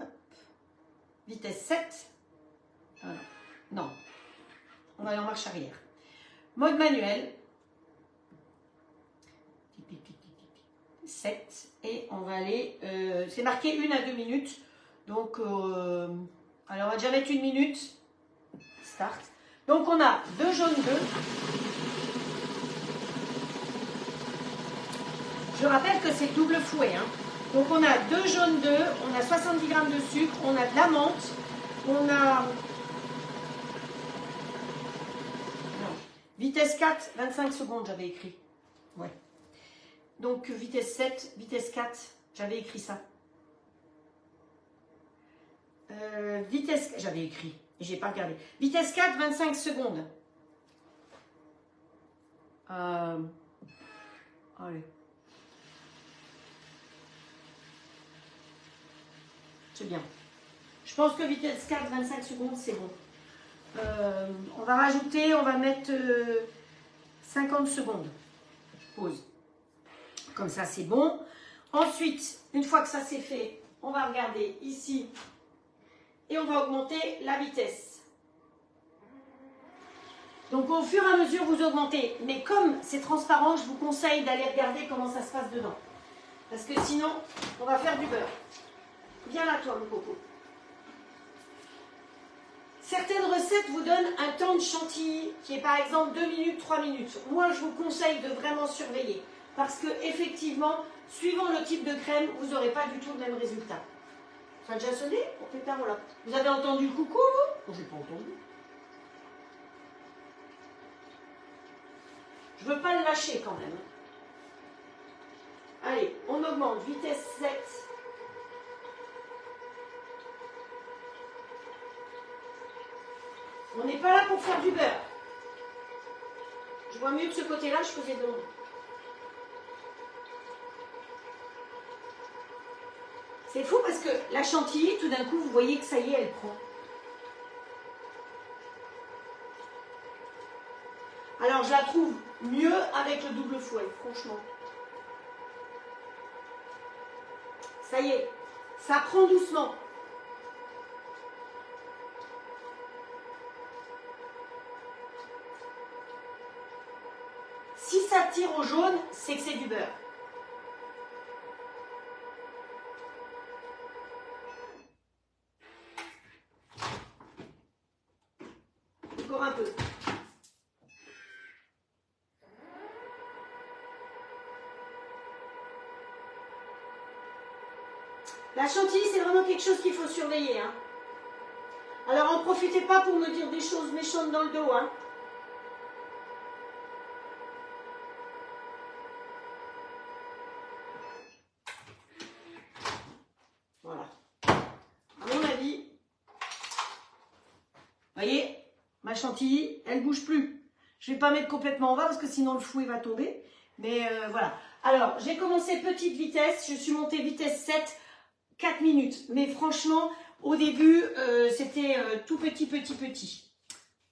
Hop. Vitesse 7. Voilà. Non. On va aller en marche arrière. Mode manuel. 7. Et on va aller... c'est marqué 1 à 2 minutes. Donc, allez, on va déjà mettre 1 minute. Start. Donc, on a 2 jaunes d'œufs. Je rappelle que c'est double fouet. Hein. Donc, on a 2 jaunes d'œufs. On a 70 g de sucre. On a de la menthe. On a... Non. Vitesse 4, 25 secondes, j'avais écrit. Ouais. Donc, vitesse 7, vitesse 4, j'avais écrit ça. Vitesse, j'avais écrit, et j'ai pas regardé. Vitesse 4, 25 secondes. Allez. C'est bien. Je pense que vitesse 4, 25 secondes, c'est bon. On va rajouter, on va mettre 50 secondes. Pause. Comme ça, c'est bon. Ensuite, une fois que ça c'est fait, on va regarder ici et on va augmenter la vitesse. Donc, au fur et à mesure, vous augmentez. Mais comme c'est transparent, je vous conseille d'aller regarder comment ça se passe dedans. Parce que sinon, on va faire du beurre. Viens là, toi, mon coco. Certaines recettes vous donnent un temps de chantilly qui est par exemple 2 minutes, 3 minutes. Moi, je vous conseille de vraiment surveiller. Parce que effectivement, suivant le type de crème, vous n'aurez pas du tout le même résultat. Ça a déjà sonné? Voilà. Vous avez entendu le coucou, vous? Je n'ai pas entendu. Je ne veux pas le lâcher quand même. Allez, on augmente. Vitesse 7. On n'est pas là pour faire du beurre. Je vois mieux de ce côté-là, je faisais de l'ombre. C'est fou parce que la chantilly, tout d'un coup, vous voyez que ça y est, elle prend. Alors, je la trouve mieux avec le double fouet, franchement. Ça y est, ça prend doucement. Si ça tire au jaune, c'est que c'est du beurre. Encore un peu. La chantilly, c'est vraiment quelque chose qu'il faut surveiller. Hein. Alors, en profitez pas pour me dire des choses méchantes dans le dos. Hein. Voilà. À mon avis, vous voyez, ma chantilly, elle bouge plus. Je ne vais pas mettre complètement en bas parce que sinon le fouet va tomber. Mais voilà. Alors, j'ai commencé petite vitesse. Je suis montée vitesse 7, 4 minutes. Mais franchement, au début, c'était tout petit.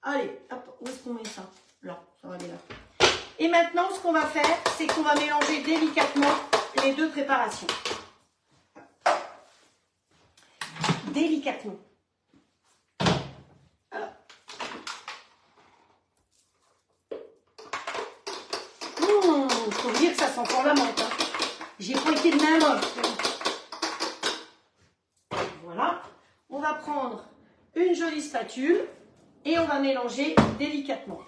Allez, hop, où est-ce qu'on met ça? Là, ça va aller là. Et maintenant, ce qu'on va faire, c'est qu'on va mélanger délicatement les deux préparations. Délicatement. Alors. Faut dire que ça sent fort la menthe. Hein. J'ai pas été de main molle. Voilà. On va prendre une jolie spatule et on va mélanger délicatement.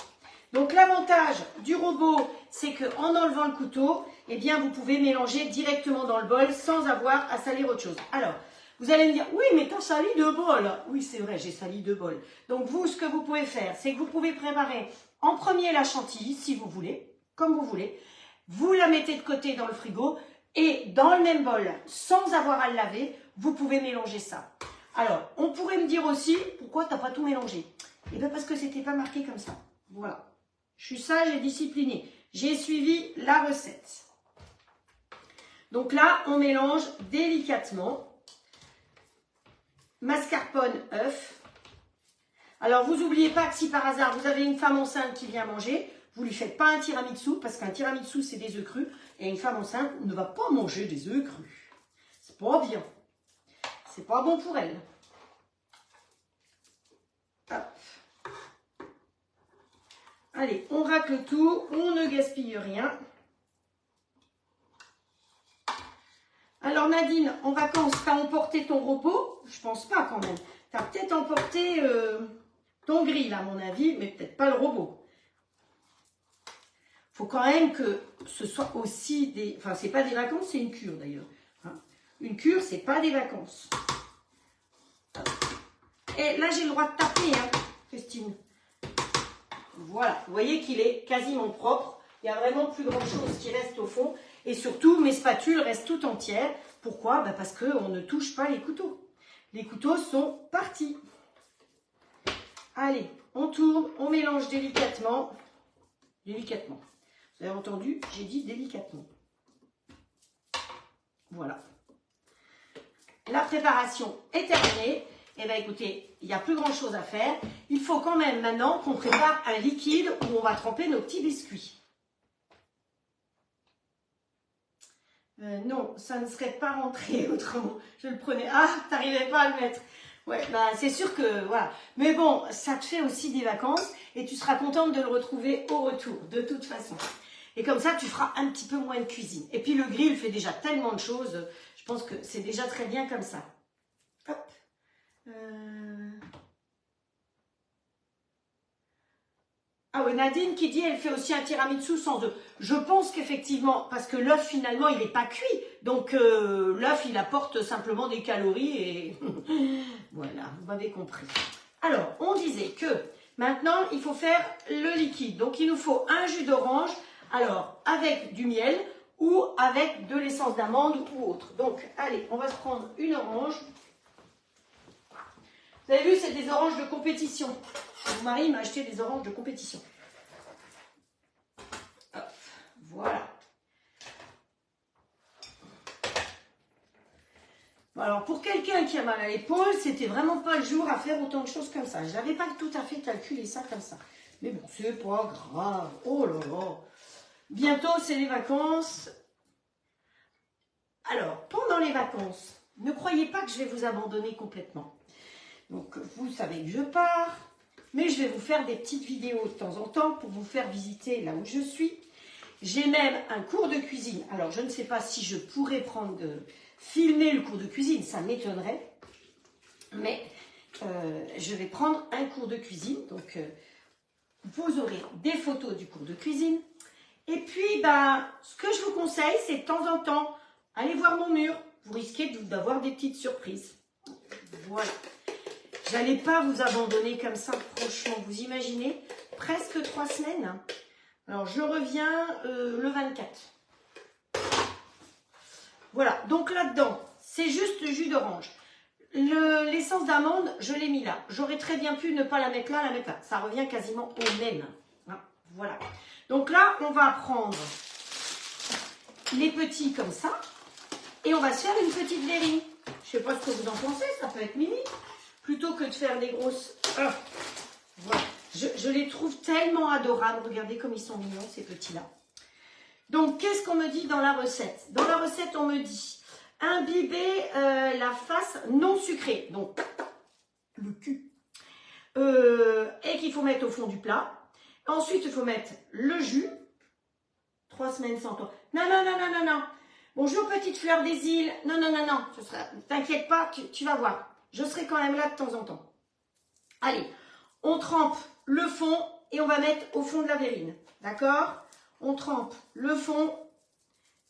Donc l'avantage du robot, c'est qu'en enlevant le couteau, eh bien vous pouvez mélanger directement dans le bol sans avoir à salir autre chose. Alors, vous allez me dire, oui, mais tu as sali 2 bols. Oui, c'est vrai, j'ai sali 2 bols. Donc vous, ce que vous pouvez faire, c'est que vous pouvez préparer en premier la chantilly, si vous voulez, comme vous voulez. Vous la mettez de côté dans le frigo et dans le même bol, sans avoir à le laver, vous pouvez mélanger ça. Alors, on pourrait me dire aussi, pourquoi tu n'as pas tout mélangé? Eh bien, parce que c'était pas marqué comme ça. Voilà. Je suis sage et disciplinée. J'ai suivi la recette. Donc là, on mélange délicatement. Mascarpone, œuf. Alors, vous n'oubliez pas que si par hasard, vous avez une femme enceinte qui vient manger, vous ne lui faites pas un tiramisu, parce qu'un tiramisu, c'est des œufs crus. Et une femme enceinte ne va pas manger des œufs crus. C'est pas bien. C'est pas bon pour elle. Hop. Allez, on racle tout, on ne gaspille rien. Alors Nadine, en vacances, tu as emporté ton repos? Je pense pas quand même. Tu as peut-être emporté ton grill à mon avis, mais peut-être pas le robot. Faut quand même que ce soit aussi des... Enfin, c'est pas des vacances, c'est une cure d'ailleurs. Hein. Une cure, c'est pas des vacances. Et là, j'ai le droit de taper, hein, Christine. Voilà, vous voyez qu'il est quasiment propre. Il n'y a vraiment plus grand-chose qui reste au fond. Et surtout, mes spatules restent toutes entières. Pourquoi? Ben parce qu'on ne touche pas les couteaux. Les couteaux sont partis. Allez, on tourne, on mélange délicatement. Délicatement. Vous avez entendu? J'ai dit délicatement. Voilà. La préparation est terminée. Eh bien, écoutez, il n'y a plus grand-chose à faire. Il faut quand même maintenant qu'on prépare un liquide où on va tremper nos petits biscuits. Non, ça ne serait pas rentré autrement. Je le prenais. Ah, t'arrivais pas à le mettre. Ouais, bah, c'est sûr que, voilà. Mais bon, ça te fait aussi des vacances et tu seras contente de le retrouver au retour, de toute façon. Et comme ça, tu feras un petit peu moins de cuisine. Et puis, le grill fait déjà tellement de choses. Je pense que c'est déjà très bien comme ça. Hop. Ah oui, Nadine qui dit elle fait aussi un tiramisu sans œuf. Je pense qu'effectivement, parce que l'œuf finalement il n'est pas cuit, donc l'œuf il apporte simplement des calories et voilà, vous m'avez compris. Alors, on disait que maintenant il faut faire le liquide, donc il nous faut un jus d'orange, alors avec du miel ou avec de l'essence d'amande ou autre. Donc allez, on va se prendre une orange. Vous avez vu, c'est des oranges de compétition. Mon mari m'a acheté des oranges de compétition. Hop, voilà. Alors, pour quelqu'un qui a mal à l'épaule, c'était vraiment pas le jour à faire autant de choses comme ça. Je n'avais pas tout à fait calculé ça comme ça. Mais bon, c'est pas grave. Oh là là. Bientôt, c'est les vacances. Alors, pendant les vacances, ne croyez pas que je vais vous abandonner complètement. Donc, vous savez que je pars, mais je vais vous faire des petites vidéos de temps en temps pour vous faire visiter là où je suis. J'ai même un cours de cuisine. Alors, je ne sais pas si je pourrais filmer le cours de cuisine, ça m'étonnerait. Mais je vais prendre un cours de cuisine. Donc, vous aurez des photos du cours de cuisine. Et puis, ce que je vous conseille, c'est de temps en temps, allez voir mon mur. Vous risquez d'avoir des petites surprises. Voilà. J'allais pas vous abandonner comme ça, franchement. Vous imaginez, presque 3 semaines. Alors, je reviens le 24. Voilà. Donc, là-dedans, c'est juste le jus d'orange. L'essence d'amande, je l'ai mis là. J'aurais très bien pu ne pas la mettre là, la mettre là. Ça revient quasiment au même. Voilà. Donc là, on va prendre les petits comme ça. Et on va se faire une petite verrine. Je ne sais pas ce que vous en pensez, ça peut être mini. Plutôt que de faire des grosses... voilà. Je les trouve tellement adorables. Regardez comme ils sont mignons, ces petits-là. Donc, qu'est-ce qu'on me dit dans la recette? Dans la recette, on me dit imbiber la face non sucrée. Donc, le cul. Et qu'il faut mettre au fond du plat. Ensuite, il faut mettre le jus. 3 semaines sans temps. Non, non, non, non, non, non. Bonjour, petite fleur des îles. Non, non, non, non. T'inquiète pas, tu vas voir. Je serai quand même là de temps en temps. Allez, on trempe le fond et on va mettre au fond de la verrine. D'accord? On trempe le fond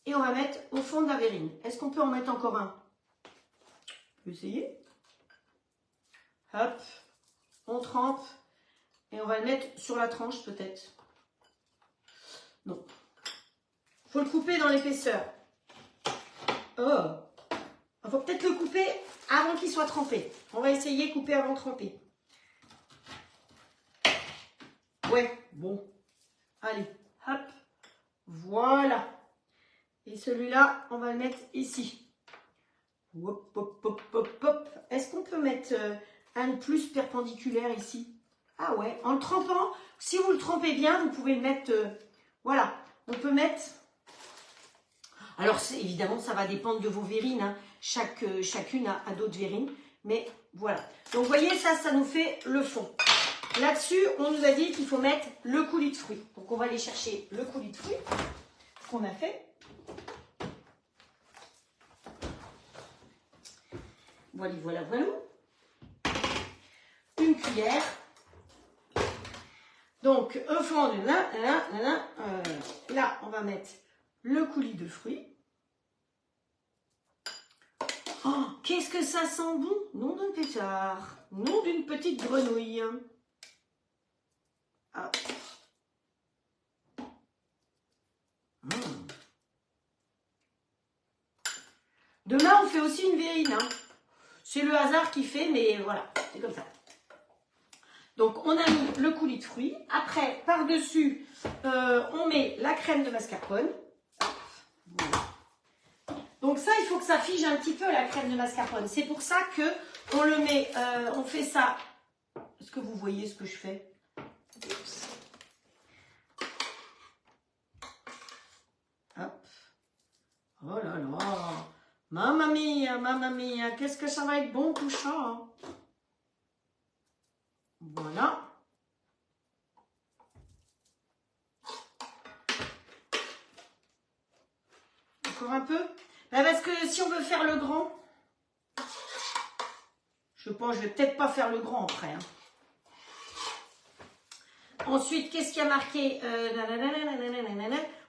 et on va mettre au fond de la verrine. Est-ce qu'on peut en mettre encore un? On peut essayer. Hop. On trempe et on va le mettre sur la tranche peut-être. Non. Il faut le couper dans l'épaisseur. Oh. Il faut peut-être le couper avant qu'il soit trempé. On va essayer de couper avant de tremper. Ouais, bon. Allez, hop. Voilà. Et celui-là, on va le mettre ici. Hop, hop, hop, hop, hop. Est-ce qu'on peut mettre un plus perpendiculaire ici? Ah ouais, en le trempant, si vous le trempez bien, vous pouvez le mettre... voilà, on peut mettre... Alors, évidemment, ça va dépendre de vos verrines. Hein. Chacune a d'autres verrines. Mais voilà. Donc, vous voyez, ça nous fait le fond. Là-dessus, on nous a dit qu'il faut mettre le coulis de fruits. Donc, on va aller chercher le coulis de fruits qu'on a fait. Voilà, voilà, voilà. Une cuillère. Donc, au fond de là, on va mettre le coulis de fruits. Oh, qu'est-ce que ça sent bon! Nom d'un pétard, nom d'une petite grenouille. Ah. Demain, on fait aussi une verrine. Hein. C'est le hasard qui fait, mais voilà, c'est comme ça. Donc, on a mis le coulis de fruits. Après, par-dessus, on met la crème de mascarpone. Voilà. Donc ça, il faut que ça fige un petit peu la crème de mascarpone. C'est pour ça que on le met, on fait ça. Est-ce que vous voyez ce que je fais? Hop. Oh là là. Mamma mia, qu'est-ce que ça va être bon tout ça. Hein. Voilà. Encore un peu. Là, parce que si on veut faire le grand, je pense, je vais peut-être pas faire le grand après. Hein. Ensuite, qu'est-ce qu'il y a marqué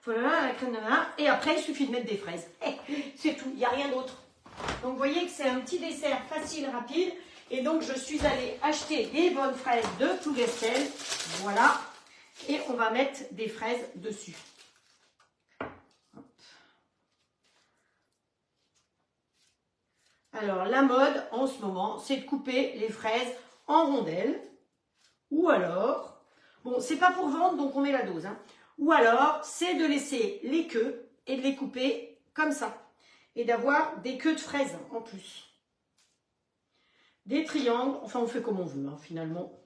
voilà, la crème de main. Et après, il suffit de mettre des fraises. C'est tout, il n'y a rien d'autre. Donc, vous voyez que c'est un petit dessert facile, rapide. Et donc, je suis allée acheter des bonnes fraises de Plougastel. Voilà. Et on va mettre des fraises dessus. Alors, la mode, en ce moment, c'est de couper les fraises en rondelles. Ou alors, bon, c'est pas pour vendre, donc on met la dose. Hein. Ou alors, c'est de laisser les queues et de les couper comme ça. Et d'avoir des queues de fraises en plus. des triangles. Enfin, on fait comme on veut, hein, finalement.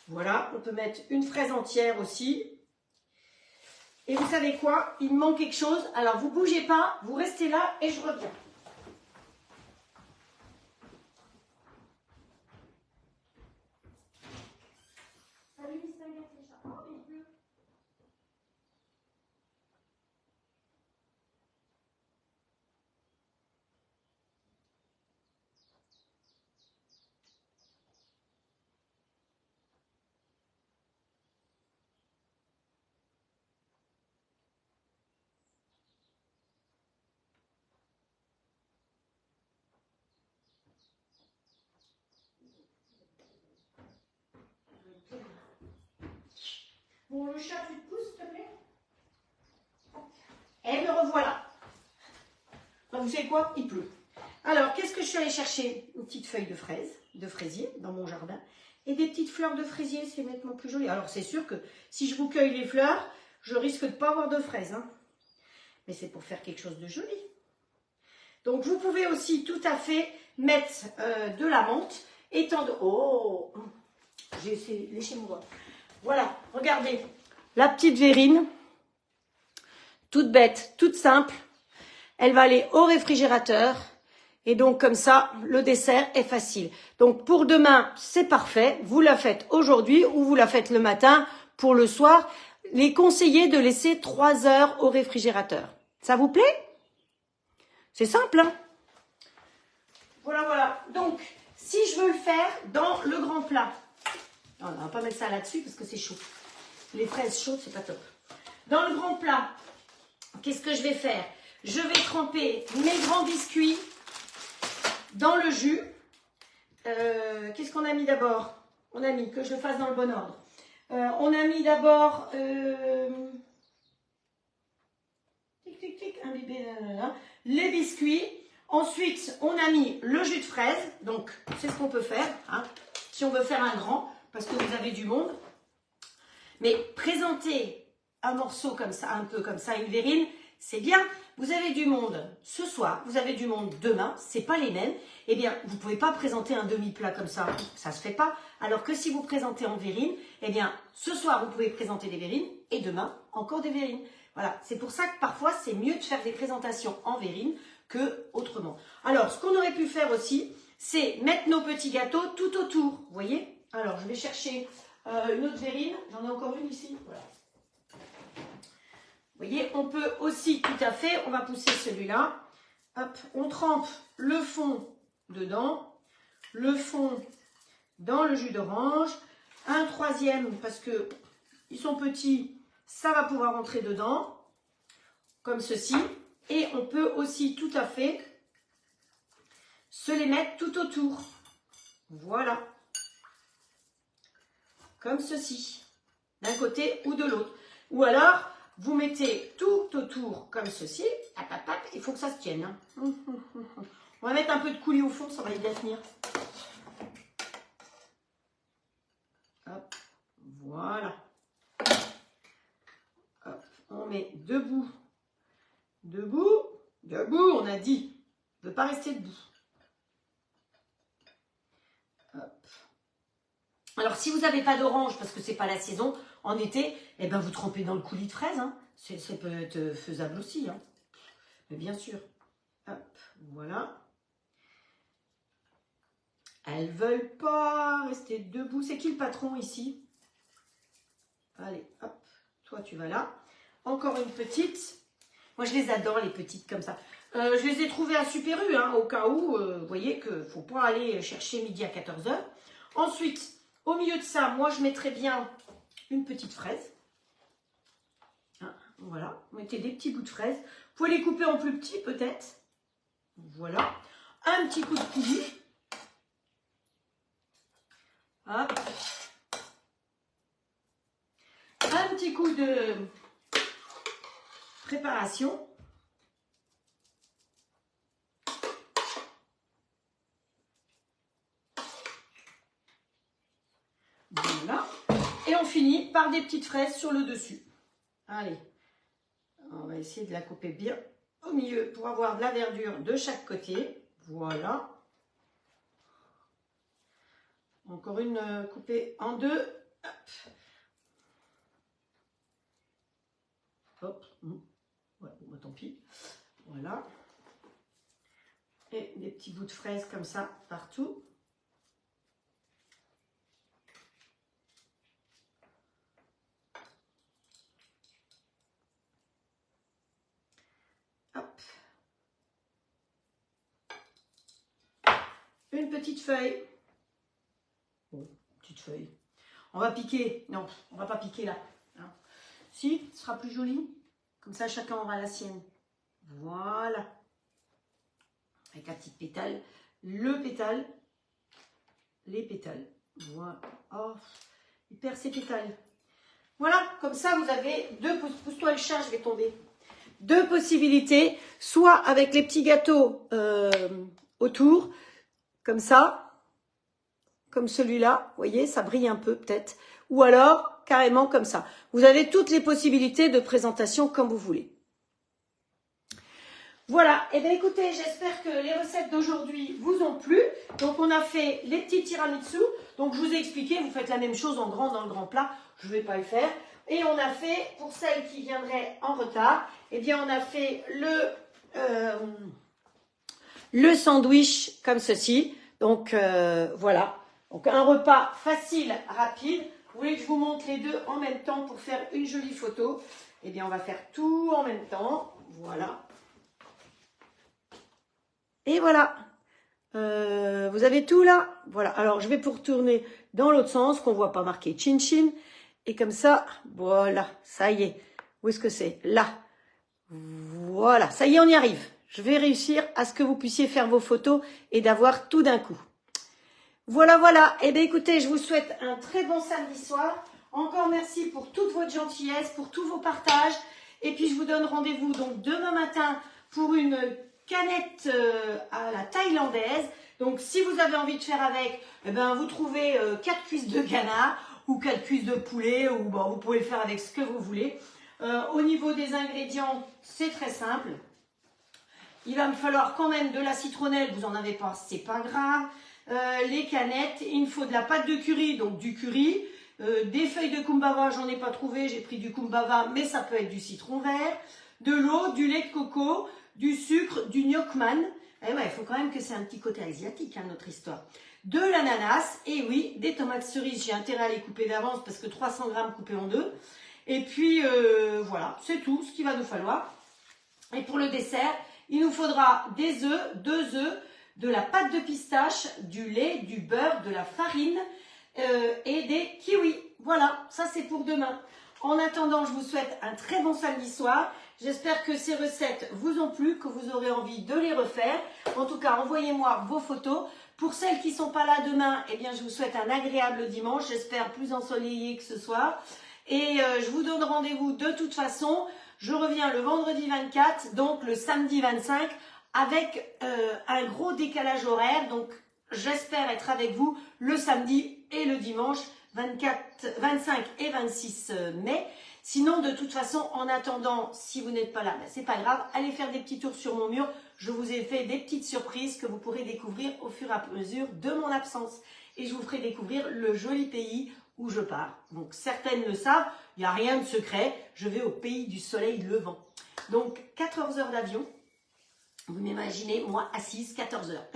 Voilà, on peut mettre une fraise entière aussi. Et vous savez quoi? Il me manque quelque chose. Alors, vous ne bougez pas, vous restez là et je reviens. Salut, bon, le chat, tu te pousses, s'il te plaît? Et me revoilà. Donc, vous savez quoi? Il pleut. Alors, qu'est-ce que je suis allée chercher? Une petite feuille de fraise, de fraisier, dans mon jardin. Et des petites fleurs de fraisier, c'est nettement plus joli. Alors, c'est sûr que si je vous cueille les fleurs, je risque de ne pas avoir de fraises. Hein. Mais c'est pour faire quelque chose de joli. Donc, vous pouvez aussi tout à fait mettre de la menthe. Étendre... Oh! J'ai essayé de lécher mon doigt. Voilà, regardez. La petite verrine, toute bête, toute simple. Elle va aller au réfrigérateur. Et donc, comme ça, le dessert est facile. Donc, pour demain, c'est parfait. Vous la faites aujourd'hui ou vous la faites le matin pour le soir. Les conseillers de laisser 3 heures au réfrigérateur. Ça vous plaît? C'est simple, hein? Voilà, voilà. Donc, si je veux le faire dans le grand plat. Non, on ne va pas mettre ça là-dessus parce que c'est chaud. Les fraises chaudes, c'est pas top. Dans le grand plat, qu'est-ce que je vais faire? Je vais tremper mes grands biscuits dans le jus. Qu'est-ce qu'on a mis d'abord? On a mis, que je le fasse dans le bon ordre. On a mis d'abord un bébé, les biscuits. Ensuite, on a mis le jus de fraise. Donc, c'est ce qu'on peut faire. Hein, si on veut faire un grand, parce que vous avez du monde. Mais présenter un morceau comme ça, un peu comme ça, une verrine, c'est bien. Vous avez du monde ce soir, vous avez du monde demain, c'est pas les mêmes. Eh bien, vous pouvez pas présenter un demi-plat comme ça se fait pas. Alors que si vous présentez en verrine, eh bien, ce soir, vous pouvez présenter des verrines et demain, encore des verrines. Voilà, c'est pour ça que parfois, c'est mieux de faire des présentations en verrine que autrement. Alors, ce qu'on aurait pu faire aussi, c'est mettre nos petits gâteaux tout autour, vous voyez? Alors, je vais chercher une autre verrine, j'en ai encore une ici, voilà. Vous voyez, on peut aussi tout à fait, on va pousser celui-là, hop, on trempe le fond dedans, le fond dans le jus d'orange, un troisième parce que ils sont petits, ça va pouvoir entrer dedans, comme ceci, et on peut aussi tout à fait se les mettre tout autour, voilà, comme ceci, d'un côté ou de l'autre, ou alors vous mettez tout autour comme ceci. Il faut que ça se tienne. Hein. On va mettre un peu de coulis au fond, ça va bien tenir. Hop, voilà. Hop, on met debout. Debout. Debout, on a dit. Ne pas rester debout. Hop. Alors, si vous n'avez pas d'orange, parce que ce n'est pas la saison, en été, eh ben, vous trempez dans le coulis de fraise. Hein. Ça peut être faisable aussi. Hein. Mais bien sûr. Hop, voilà. Elles ne veulent pas rester debout. C'est qui le patron ici? Allez, hop. Toi, tu vas là. Encore une petite. Moi, je les adore, les petites comme ça. Je les ai trouvées à Super U, hein, au cas où, vous voyez qu'il ne faut pas aller chercher midi à 14 h. Ensuite, au milieu de ça, moi, je mettrais bien une petite fraise. Hein, voilà, vous mettez des petits bouts de fraise. Vous pouvez les couper en plus petits, peut-être. Voilà. Un petit coup de coulis. Hop. Un petit coup de préparation. Voilà. Et on finit par des petites fraises sur le dessus. Allez, on va essayer de la couper bien au milieu pour avoir de la verdure de chaque côté. Voilà. Encore une coupée en deux. Hop. Ouais, bon, tant pis. Voilà. Et des petits bouts de fraises comme ça partout. Hop. Une petite feuille. Bon, petite feuille. On va piquer. Non, on va pas piquer là. Hein. Si, ce sera plus joli. Comme ça, chacun aura la sienne. Voilà. Avec la petite pétale. Le pétale. Les pétales. Voilà. Oh, il perd ses pétales. Voilà, comme ça, vous avez deux... Pousse-toi le chat, je vais tomber. Deux possibilités. Soit avec les petits gâteaux autour, comme ça, comme celui-là. Vous voyez, ça brille un peu peut-être. Ou alors, carrément comme ça. Vous avez toutes les possibilités de présentation comme vous voulez. Voilà, et bien écoutez, j'espère que les recettes d'aujourd'hui vous ont plu. Donc on a fait les petits tiramisu. Donc je vous ai expliqué, vous faites la même chose en grand dans le grand plat. Je ne vais pas le faire. Et on a fait, pour celles qui viendraient en retard, eh bien on a fait le sandwich comme ceci. Donc voilà, donc un repas facile, rapide. Vous voulez que je vous montre les deux en même temps pour faire une jolie photo? Eh bien on va faire tout en même temps. Voilà. Et voilà, vous avez tout là. Voilà, alors je vais pour tourner dans l'autre sens, qu'on ne voit pas marqué chin chin. Et comme ça, voilà, ça y est. Où est-ce que c'est? Là. Voilà, ça y est, on y arrive. Je vais réussir à ce que vous puissiez faire vos photos et d'avoir tout d'un coup. Voilà, voilà. Eh bien écoutez, je vous souhaite un très bon samedi soir. Encore merci pour toute votre gentillesse, pour tous vos partages. Et puis je vous donne rendez-vous donc demain matin pour une canette à la thaïlandaise. Donc si vous avez envie de faire avec, eh ben, vous trouvez 4 cuisses de canard ou 4 cuisses de poulet, ou bon, vous pouvez le faire avec ce que vous voulez. Au niveau des ingrédients, c'est très simple. Il va me falloir quand même de la citronnelle, vous n'en avez pas, c'est pas grave. Les canettes, il me faut de la pâte de curry, donc du curry. Des feuilles de kumbhava, j'en ai pas trouvé, j'ai pris du kumbhava, mais ça peut être du citron vert. De l'eau, du lait de coco, du sucre, du gnocchman. Et ouais, il faut quand même que c'est un petit côté asiatique, hein, notre histoire. De l'ananas, et oui, des tomates cerises, j'ai intérêt à les couper d'avance parce que 300 grammes coupés en deux. Et puis, voilà, c'est tout ce qu'il va nous falloir. Et pour le dessert, il nous faudra des œufs, 2 œufs, de la pâte de pistache, du lait, du beurre, de la farine et des kiwis. Voilà, ça c'est pour demain. En attendant, je vous souhaite un très bon samedi soir. J'espère que ces recettes vous ont plu, que vous aurez envie de les refaire. En tout cas, envoyez-moi vos photos. Pour celles qui ne sont pas là demain, eh bien, je vous souhaite un agréable dimanche. J'espère plus ensoleillé que ce soir. Et je vous donne rendez-vous de toute façon. Je reviens le vendredi 24, donc le samedi 25, avec un gros décalage horaire. Donc, j'espère être avec vous le samedi et le dimanche 24, 25 et 26 mai. Sinon, de toute façon, en attendant, si vous n'êtes pas là, ben, c'est pas grave. Allez faire des petits tours sur mon mur. Je vous ai fait des petites surprises que vous pourrez découvrir au fur et à mesure de mon absence. Et je vous ferai découvrir le joli pays où je pars. Donc, certaines le savent, il n'y a rien de secret. Je vais au pays du soleil levant. Donc, 14 heures d'avion. Vous m'imaginez, moi, assise, 14 heures.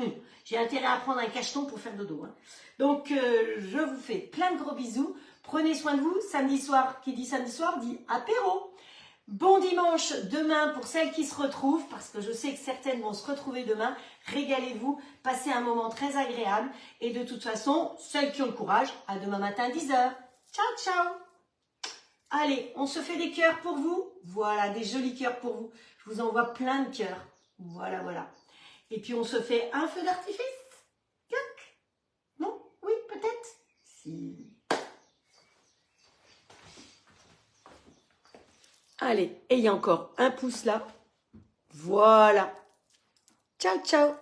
J'ai intérêt à prendre un cacheton pour faire dodo. Hein. Donc, je vous fais plein de gros bisous. Prenez soin de vous. Samedi soir, qui dit samedi soir, dit apéro. Bon dimanche demain pour celles qui se retrouvent, parce que je sais que certaines vont se retrouver demain. Régalez-vous, passez un moment très agréable. Et de toute façon, celles qui ont le courage, à demain matin 10 heures. Ciao, ciao. Allez, on se fait des cœurs pour vous. Voilà, des jolis cœurs pour vous. Je vous envoie plein de cœurs. Voilà, voilà. Et puis on se fait un feu d'artifice. Non? Oui, peut-être? Si. Allez, et il y a encore un pouce là. Voilà. Ciao, ciao.